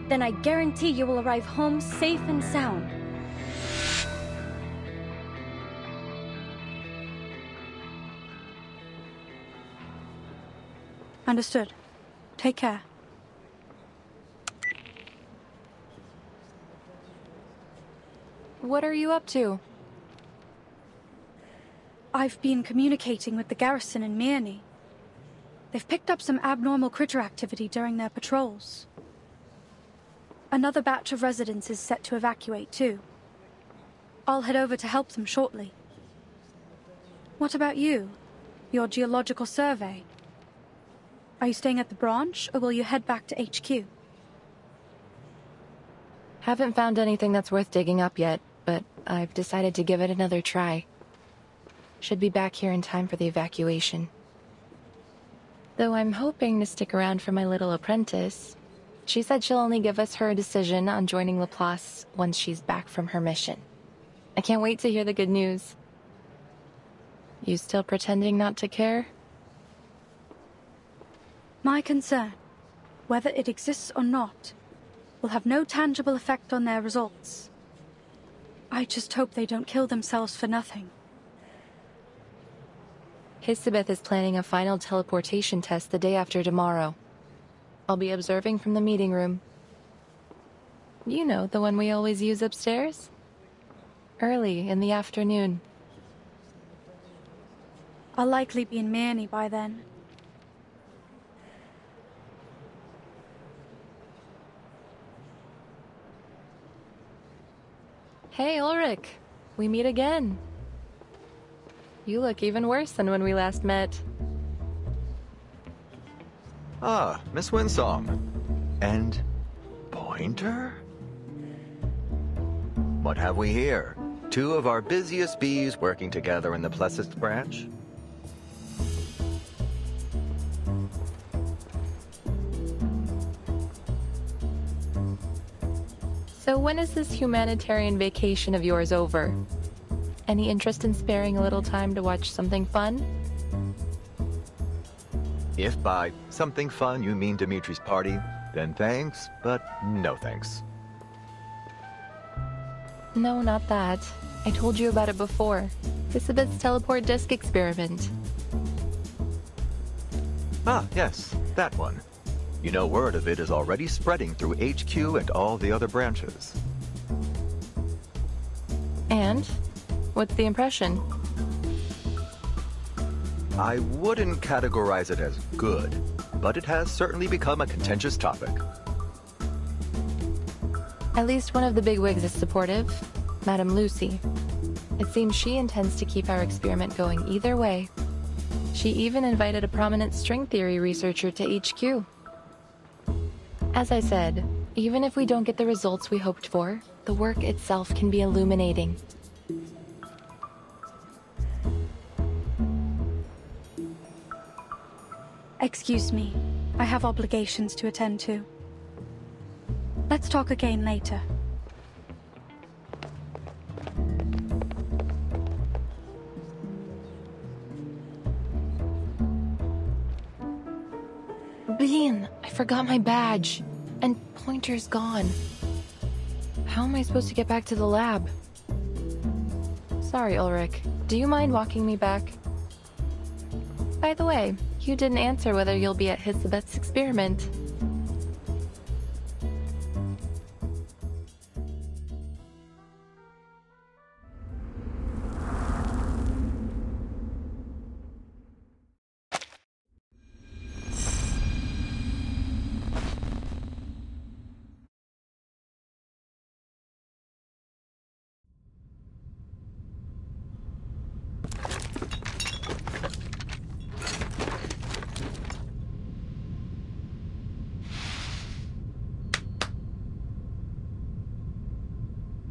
then I guarantee you will arrive home safe and sound. Understood. Take care. What are you up to? I've been communicating with the garrison in Mirny. They've picked up some abnormal critter activity during their patrols. Another batch of residents is set to evacuate too. I'll head over to help them shortly. What about you? Your geological survey? Are you staying at the branch, or will you head back to HQ? Haven't found anything that's worth digging up yet, but I've decided to give it another try. Should be back here in time for the evacuation. Though I'm hoping to stick around for my little apprentice. She said she'll only give us her decision on joining Laplace once she's back from her mission. I can't wait to hear the good news. You still pretending not to care? My concern, whether it exists or not, will have no tangible effect on their results. I just hope they don't kill themselves for nothing. Hisabeth is planning a final teleportation test the day after tomorrow. I'll be observing from the meeting room. You know, the one we always use upstairs? Early in the afternoon. I'll likely be in Mirny by then. Hey, Ulrich. We meet again. You look even worse than when we last met. Ah, Miss Winsong. And Pointer? What have we here? Two of our busiest bees working together in the Plessist branch? So when is this humanitarian vacation of yours over? Any interest in sparing a little time to watch something fun? If by something fun you mean Dimitri's party, then thanks, but no thanks. No, not that. I told you about it before. Hisabeth's teleport disc experiment. Ah, yes, that one. You know, word of it is already spreading through HQ and all the other branches. And? What's the impression? I wouldn't categorize it as good, but it has certainly become a contentious topic. At least one of the bigwigs is supportive, Madame Lucy. It seems she intends to keep our experiment going either way. She even invited a prominent string theory researcher to HQ. As I said, even if we don't get the results we hoped for, the work itself can be illuminating. Excuse me. I have obligations to attend to. Let's talk again later. Bean, I forgot my badge. And Pointer's gone. How am I supposed to get back to the lab? Sorry, Ulrich. Do you mind walking me back? By the way, you didn't answer whether you'll be at Hisabeth's experiment.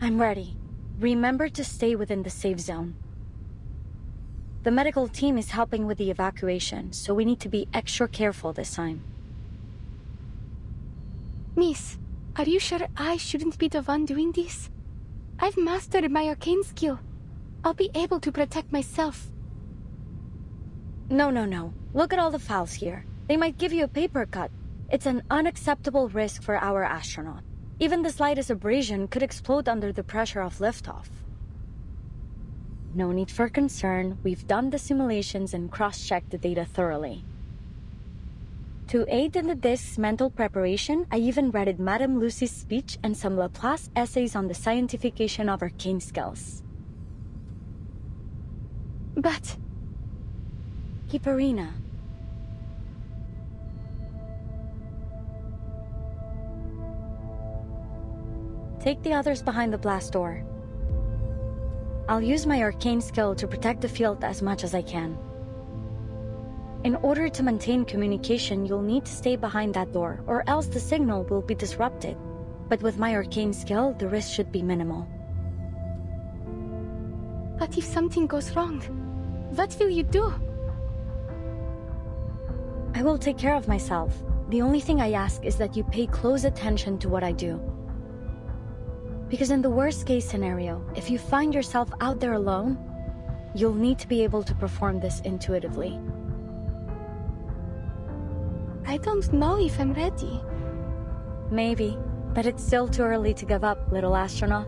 I'm ready. Remember to stay within the safe zone. The medical team is helping with the evacuation, so we need to be extra careful this time. Miss, are you sure I shouldn't be the one doing this? I've mastered my arcane skill. I'll be able to protect myself. No. Look at all the files here. They might give you a paper cut. It's an unacceptable risk for our astronaut. Even the slightest abrasion could explode under the pressure of liftoff. No need for concern. We've done the simulations and cross-checked the data thoroughly. To aid in the disk's mental preparation, I even read Madame Lucy's speech and some Laplace essays on the scientification of arcane skills. But... Hipparina. Take the others behind the blast door. I'll use my arcane skill to protect the field as much as I can. In order to maintain communication, you'll need to stay behind that door, or else the signal will be disrupted. But with my arcane skill, the risk should be minimal. But if something goes wrong, what will you do? I will take care of myself. The only thing I ask is that you pay close attention to what I do. Because in the worst-case scenario, if you find yourself out there alone, you'll need to be able to perform this intuitively. I don't know if I'm ready. Maybe, but it's still too early to give up, little astronaut.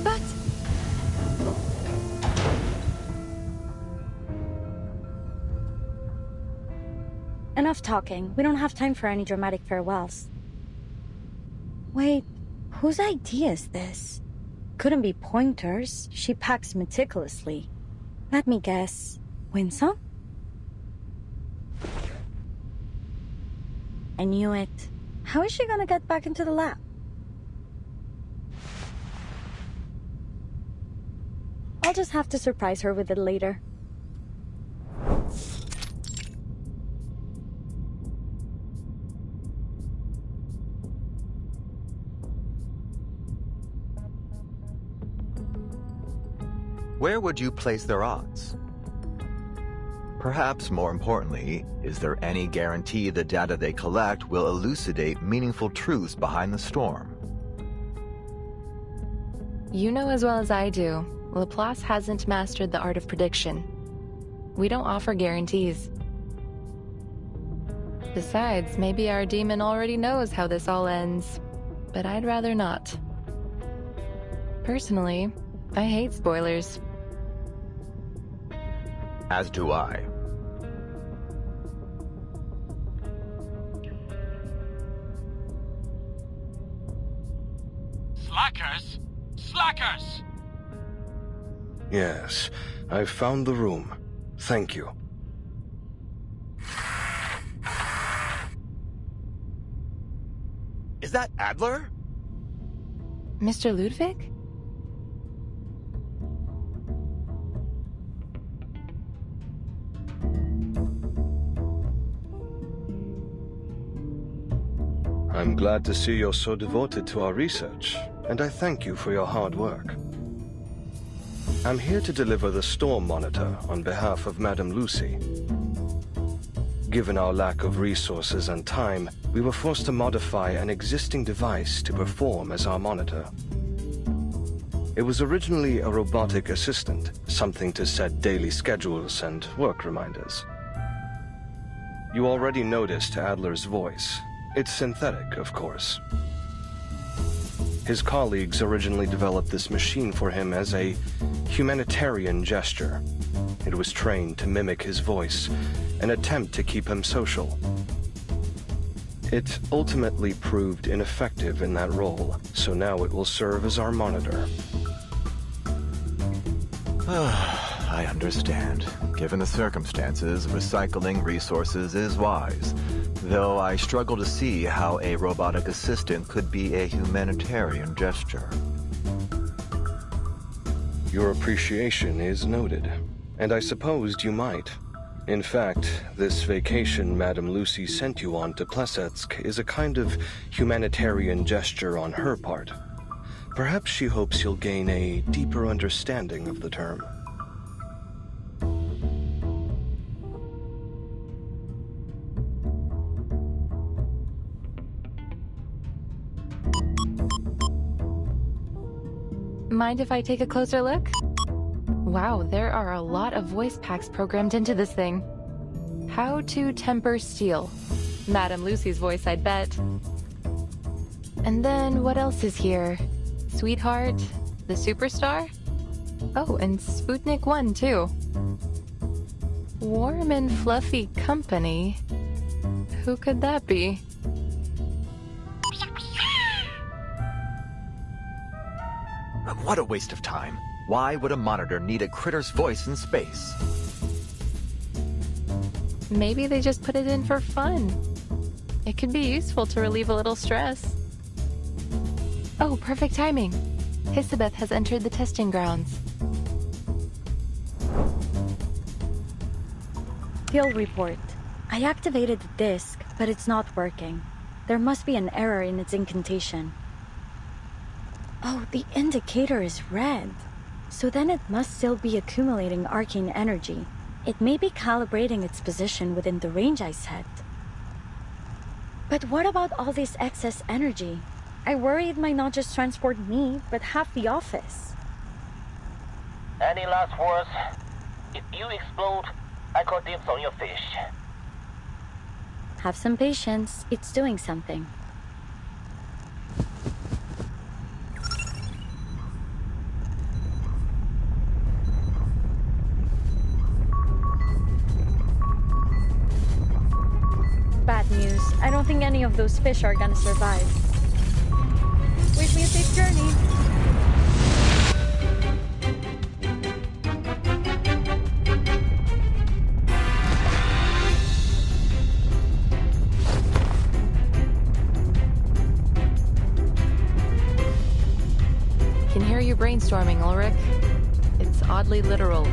But... Enough talking. We don't have time for any dramatic farewells. Wait, whose idea is this? Couldn't be Pointer's. She packs meticulously. Let me guess. Winsome? I knew it. How is she gonna get back into the lab? I'll just have to surprise her with it later. Where would you place their odds? Perhaps more importantly, is there any guarantee the data they collect will elucidate meaningful truths behind the storm? You know as well as I do, Laplace hasn't mastered the art of prediction. We don't offer guarantees. Besides, maybe our demon already knows how this all ends, but I'd rather not. Personally, I hate spoilers. As do I. Slackers! Slackers! Yes, I've found the room. Thank you. Is that Adler? Mr. Ludwig? I'm glad to see you're so devoted to our research, and I thank you for your hard work. I'm here to deliver the storm monitor on behalf of Madame Lucy. Given our lack of resources and time, we were forced to modify an existing device to perform as our monitor. It was originally a robotic assistant, something to set daily schedules and work reminders. You already noticed Adler's voice. It's synthetic, of course. His colleagues originally developed this machine for him as a humanitarian gesture. It was trained to mimic his voice, an attempt to keep him social. It ultimately proved ineffective in that role, so now it will serve as our monitor. I understand. Given the circumstances, recycling resources is wise. Though I struggle to see how a robotic assistant could be a humanitarian gesture. Your appreciation is noted, and I supposed you might. In fact, this vacation Madame Lucy sent you on to Plesetsk is a kind of humanitarian gesture on her part. Perhaps she hopes you'll gain a deeper understanding of the term. Mind if I take a closer look? Wow, there are a lot of voice packs programmed into this thing. How to temper steel. Madame Lucy's voice, I'd bet. And then what else is here? Sweetheart? The Superstar? Oh, and Sputnik 1 too. Warm and fluffy company? Who could that be? What a waste of time. Why would a monitor need a critter's voice in space? Maybe they just put it in for fun. It could be useful to relieve a little stress. Oh, perfect timing. Hisabeth has entered the testing grounds. Field report. I activated the disk, but it's not working. There must be an error in its incantation. Oh, the indicator is red. So then it must still be accumulating arcane energy. It may be calibrating its position within the range I set. But what about all this excess energy? I worry it might not just transport me, but half the office. Any last words? If you explode, I call dibs on your fish. Have some patience. It's doing something. Bad news. I don't think any of those fish are gonna survive. Wish me a safe journey. Can hear you brainstorming, Ulrich. It's oddly literal.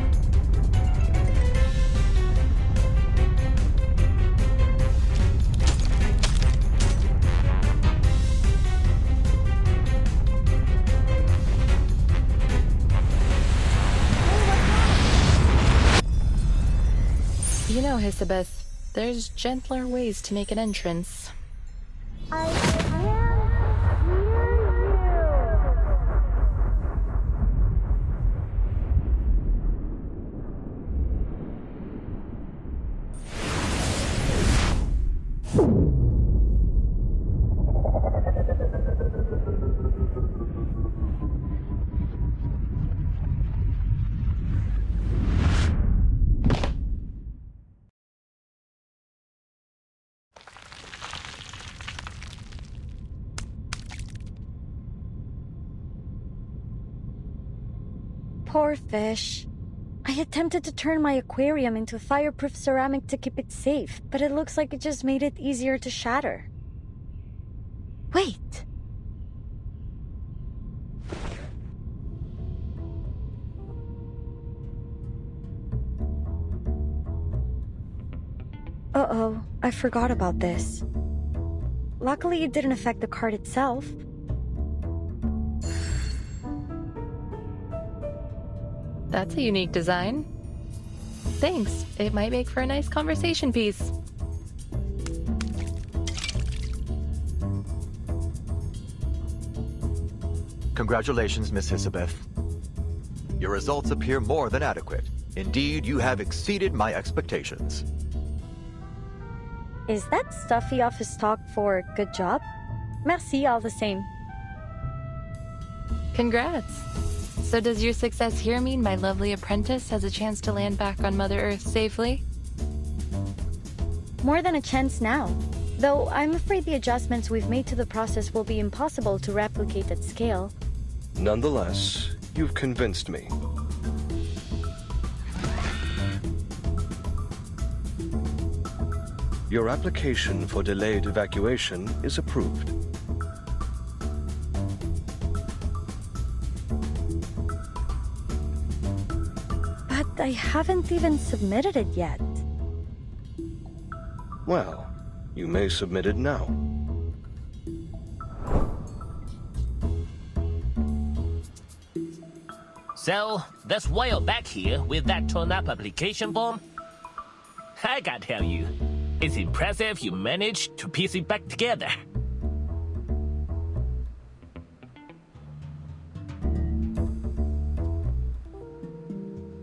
You know, Hisabeth, there's gentler ways to make an entrance. Poor fish. I attempted to turn my aquarium into fireproof ceramic to keep it safe, but it looks like it just made it easier to shatter. Wait. Uh-oh, I forgot about this. Luckily, it didn't affect the card itself. That's a unique design. Thanks. It might make for a nice conversation piece. Congratulations, Miss Hisabeth. Your results appear more than adequate. Indeed, you have exceeded my expectations. Is that stuffy office talk for good job? Merci all the same. Congrats. So does your success here mean my lovely apprentice has a chance to land back on Mother Earth safely? More than a chance now. Though I'm afraid the adjustments we've made to the process will be impossible to replicate at scale. Nonetheless, you've convinced me. Your application for delayed evacuation is approved. But I haven't even submitted it yet. Well, you may submit it now. So, that's why you're back here with that torn-up application form? I gotta tell you, it's impressive you managed to piece it back together.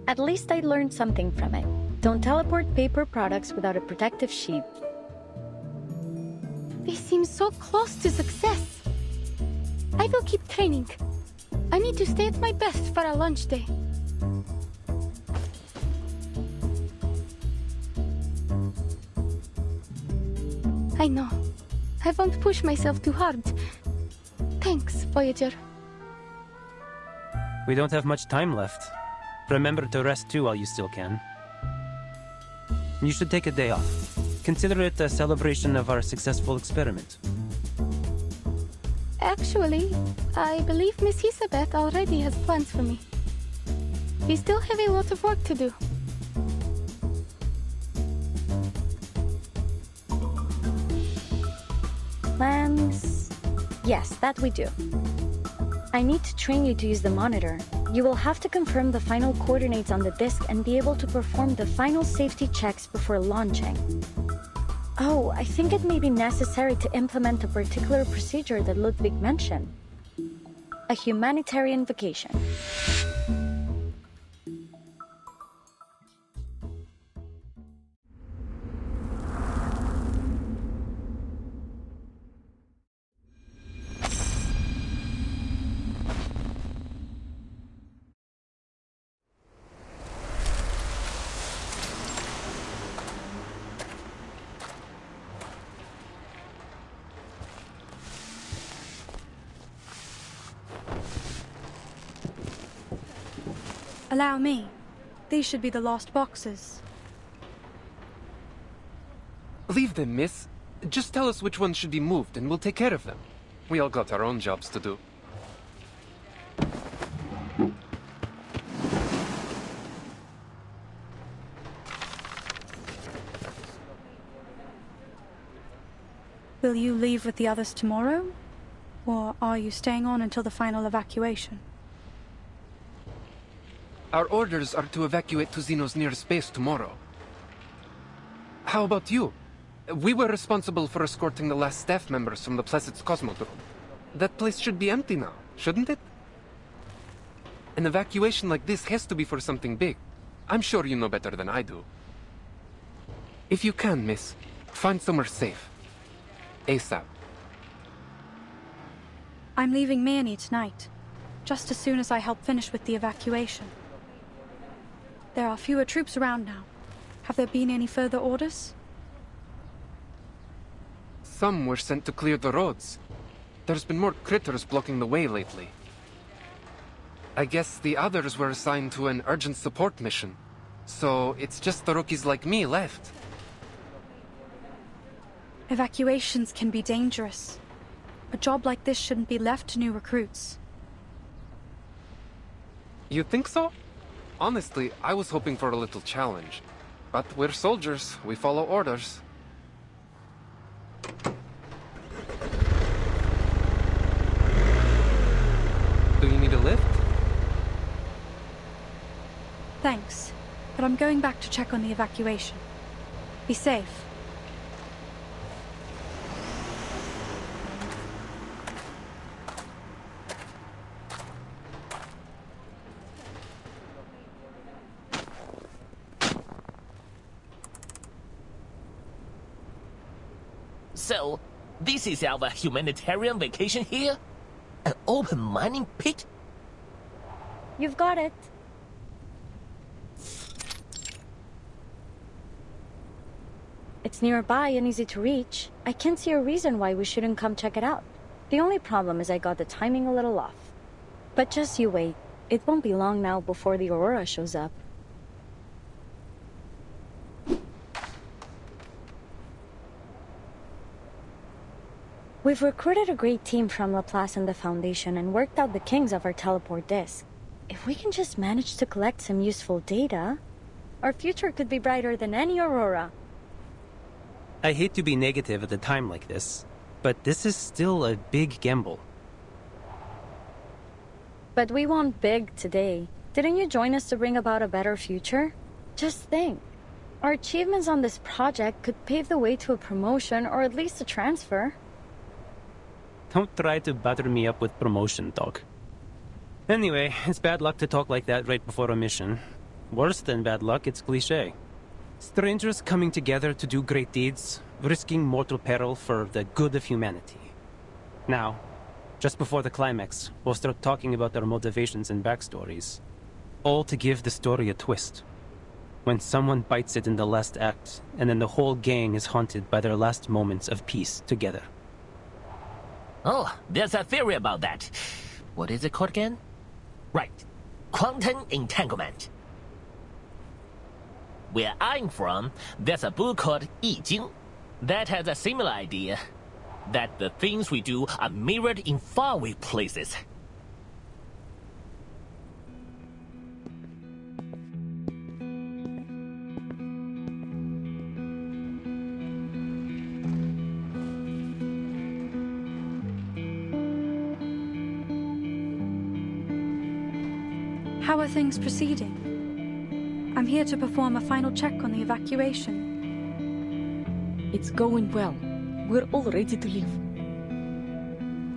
At least I learned something from it. Don't teleport paper products without a protective sheath. They seem so close to success. I will keep training. I need to stay at my best for our lunch day. I know. I won't push myself too hard. Thanks, Voyager. We don't have much time left. Remember to rest too while you still can. You should take a day off. Consider it a celebration of our successful experiment. Actually, I believe Miss Elizabeth already has plans for me. We still have a lot of work to do. Plans? Yes, that we do. I need to train you to use the monitor. You will have to confirm the final coordinates on the disk and be able to perform the final safety checks before launching. Oh, I think it may be necessary to implement a particular procedure that Ludwig mentioned. A humanitarian vacation. Allow me. These should be the lost boxes. Leave them, miss. Just tell us which ones should be moved and we'll take care of them. We all got our own jobs to do. Will you leave with the others tomorrow? Or are you staying on until the final evacuation? Our orders are to evacuate to Xeno's nearest base tomorrow. How about you? We were responsible for escorting the last staff members from the Placid's Cosmodrome. That place should be empty now, shouldn't it? An evacuation like this has to be for something big. I'm sure you know better than I do. If you can, miss, find somewhere safe. ASAP. I'm leaving Manny tonight, just as soon as I help finish with the evacuation. There are fewer troops around now. Have there been any further orders? Some were sent to clear the roads. There's been more critters blocking the way lately. I guess the others were assigned to an urgent support mission. So it's just the rookies like me left. Evacuations can be dangerous. A job like this shouldn't be left to new recruits. You think so? Honestly, I was hoping for a little challenge. But we're soldiers. We follow orders. Do you need a lift? Thanks, but I'm going back to check on the evacuation. Be safe. So, this is our humanitarian vacation here? An open mining pit? You've got it. It's nearby and easy to reach. I can't see a reason why we shouldn't come check it out. The only problem is I got the timing a little off. But just you wait. It won't be long now before the Aurora shows up. We've recruited a great team from Laplace and the Foundation and worked out the kinks of our teleport disk. If we can just manage to collect some useful data, our future could be brighter than any Aurora. I hate to be negative at a time like this, but this is still a big gamble. But we want big today. Didn't you join us to bring about a better future? Just think. Our achievements on this project could pave the way to a promotion or at least a transfer. Don't try to butter me up with promotion talk. Anyway, it's bad luck to talk like that right before a mission. Worse than bad luck, it's cliché. Strangers coming together to do great deeds, risking mortal peril for the good of humanity. Now, just before the climax, we'll start talking about their motivations and backstories. All to give the story a twist. When someone bites it in the last act, and then the whole gang is haunted by their last moments of peace together. Oh, there's a theory about that. What is it called again? Right. Quantum entanglement. Where I'm from, there's a book called I Ching that has a similar idea. That the things we do are mirrored in faraway places. How are things proceeding? I'm here to perform a final check on the evacuation. It's going well. We're all ready to leave.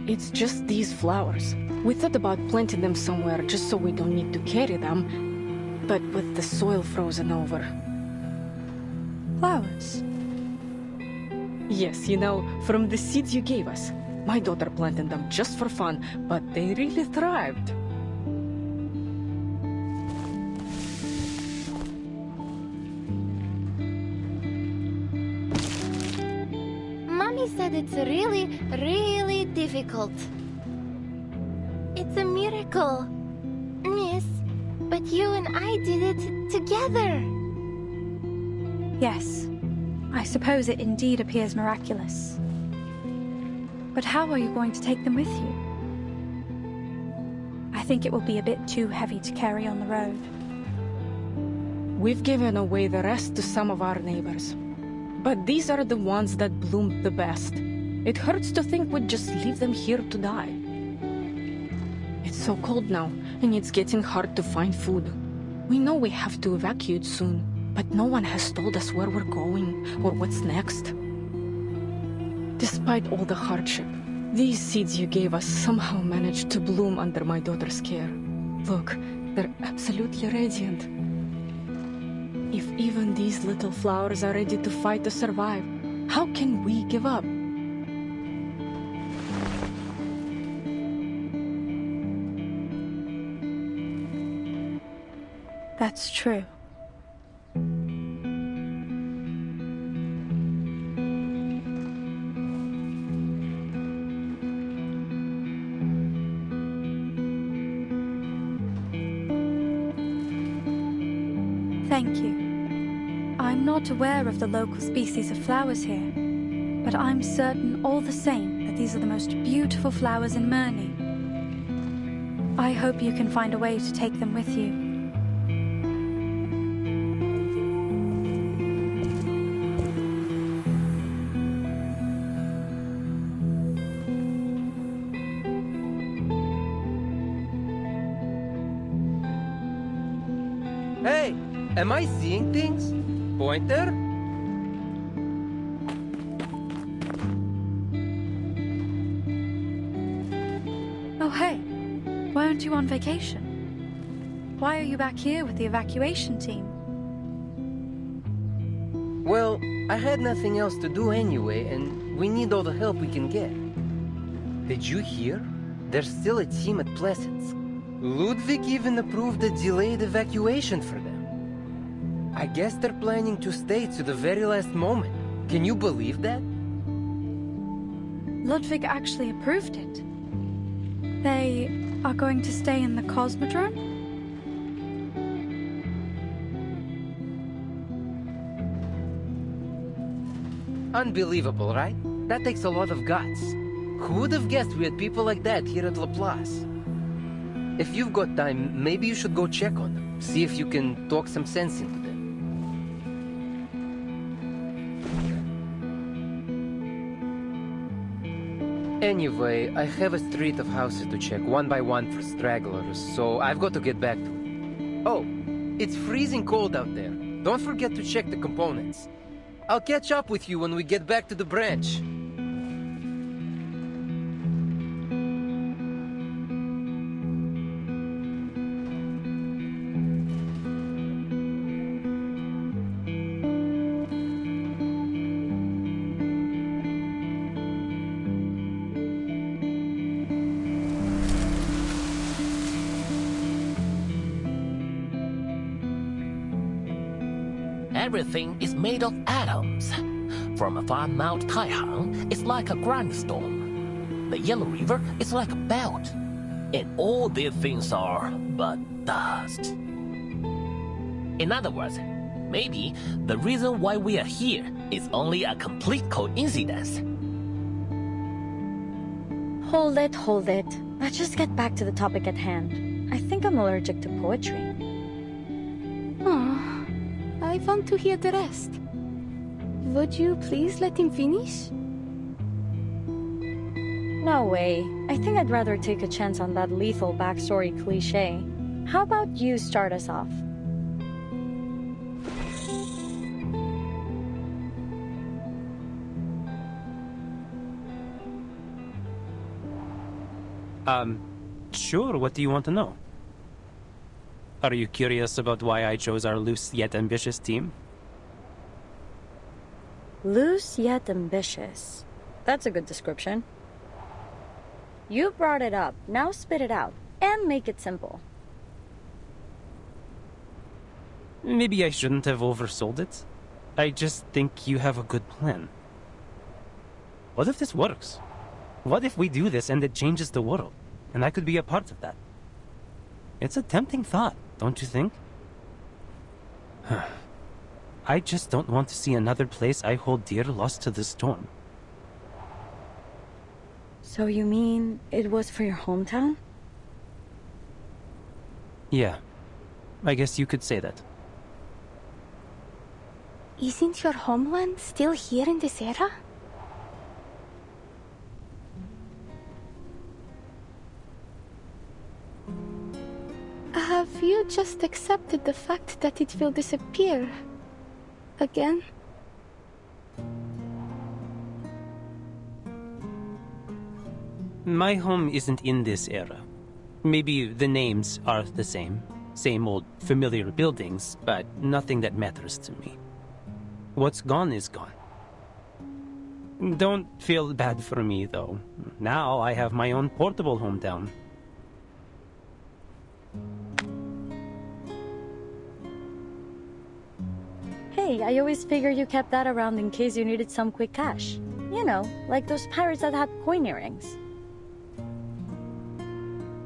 It's just these flowers. We thought about planting them somewhere just so we don't need to carry them, but with the soil frozen over. Flowers? Yes, you know, from the seeds you gave us. My daughter planted them just for fun, but they really thrived. Said it's really, really difficult. It's a miracle, miss, but you and I did it together. Yes, I suppose it indeed appears miraculous. But how are you going to take them with you? I think it will be a bit too heavy to carry on the road. We've given away the rest to some of our neighbors. But these are the ones that bloomed the best. It hurts to think we'd just leave them here to die. It's so cold now, and it's getting hard to find food. We know we have to evacuate soon, but no one has told us where we're going or what's next. Despite all the hardship, these seeds you gave us somehow managed to bloom under my daughter's care. Look, they're absolutely radiant. If even these little flowers are ready to fight to survive, how can we give up? That's true. Thank you. I'm not aware of the local species of flowers here, but I'm certain all the same that these are the most beautiful flowers in Myrney. I hope you can find a way to take them with you. Hey, am I seeing things? Pointer? Oh, hey. Weren't you on vacation? Why are you back here with the evacuation team? Well, I had nothing else to do anyway, and we need all the help we can get. Did you hear? There's still a team at Pleasance. Ludwig even approved a delayed evacuation for them. I guess they're planning to stay to the very last moment. Can you believe that? Ludwig actually approved it. They are going to stay in the Cosmodrome? Unbelievable, right? That takes a lot of guts. Who would have guessed we had people like that here at Laplace? If you've got time, maybe you should go check on them. See if you can talk some sense into them. Anyway, I have a street of houses to check one by one for stragglers, so I've got to get back to it. Oh, it's freezing cold out there. Don't forget to check the components. I'll catch up with you when we get back to the branch. Everything is made of atoms. From afar Mount Taihang is like a grindstone. The Yellow River is like a belt. And all these things are but dust. In other words, maybe the reason why we are here is only a complete coincidence. Hold it. Let's just get back to the topic at hand. I think I'm allergic to poetry. I want to hear the rest. Would you please let him finish? No way. I think I'd rather take a chance on that lethal backstory cliché. How about you start us off? Sure, what do you want to know? Are you curious about why I chose our loose yet ambitious team? Loose yet ambitious. That's a good description. You brought it up, now spit it out, and make it simple. Maybe I shouldn't have oversold it. I just think you have a good plan. What if this works? What if we do this and it changes the world? And I could be a part of that. It's a tempting thought, don't you think? I just don't want to see another place I hold dear lost to the storm. So you mean it was for your hometown? Yeah, I guess you could say that. Isn't your homeland still here in this era? Have you just accepted the fact that it will disappear again? My home isn't in this era. Maybe the names are the same. Same old familiar buildings, but nothing that matters to me. What's gone is gone. Don't feel bad for me, though. Now I have my own portable hometown. Hey, I always figured you kept that around in case you needed some quick cash. You know, like those pirates that had coin earrings.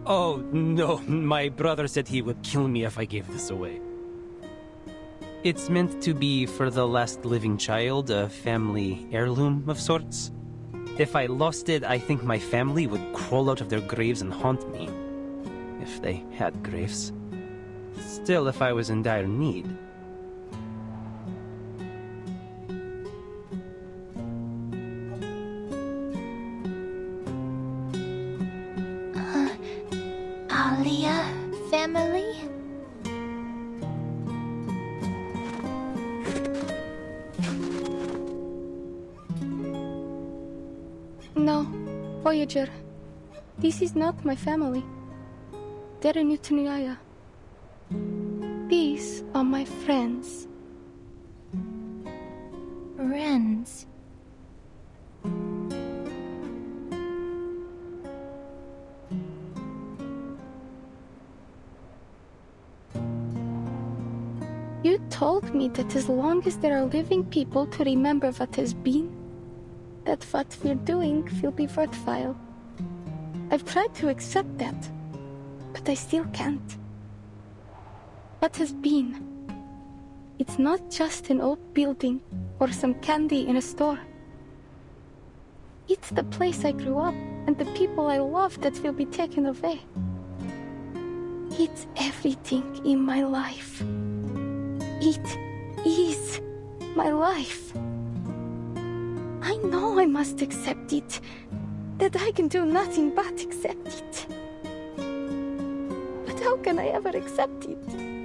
Oh, no, my brother said he would kill me if I gave this away. It's meant to be for the last living child, a family heirloom of sorts. If I lost it, I think my family would crawl out of their graves and haunt me. If they had graves. Still, if I was in dire need. Alia family? No, Voyager. This is not my family. They're in Utuniaya. These are my friends. Friends? You told me that as long as there are living people to remember what has been, that what we're doing will be worthwhile. I've tried to accept that, but I still can't. What has been? It's not just an old building or some candy in a store. It's the place I grew up and the people I love that will be taken away. It's everything in my life. It is my life. I know I must accept it, that I can do nothing but accept it. But how can I ever accept it?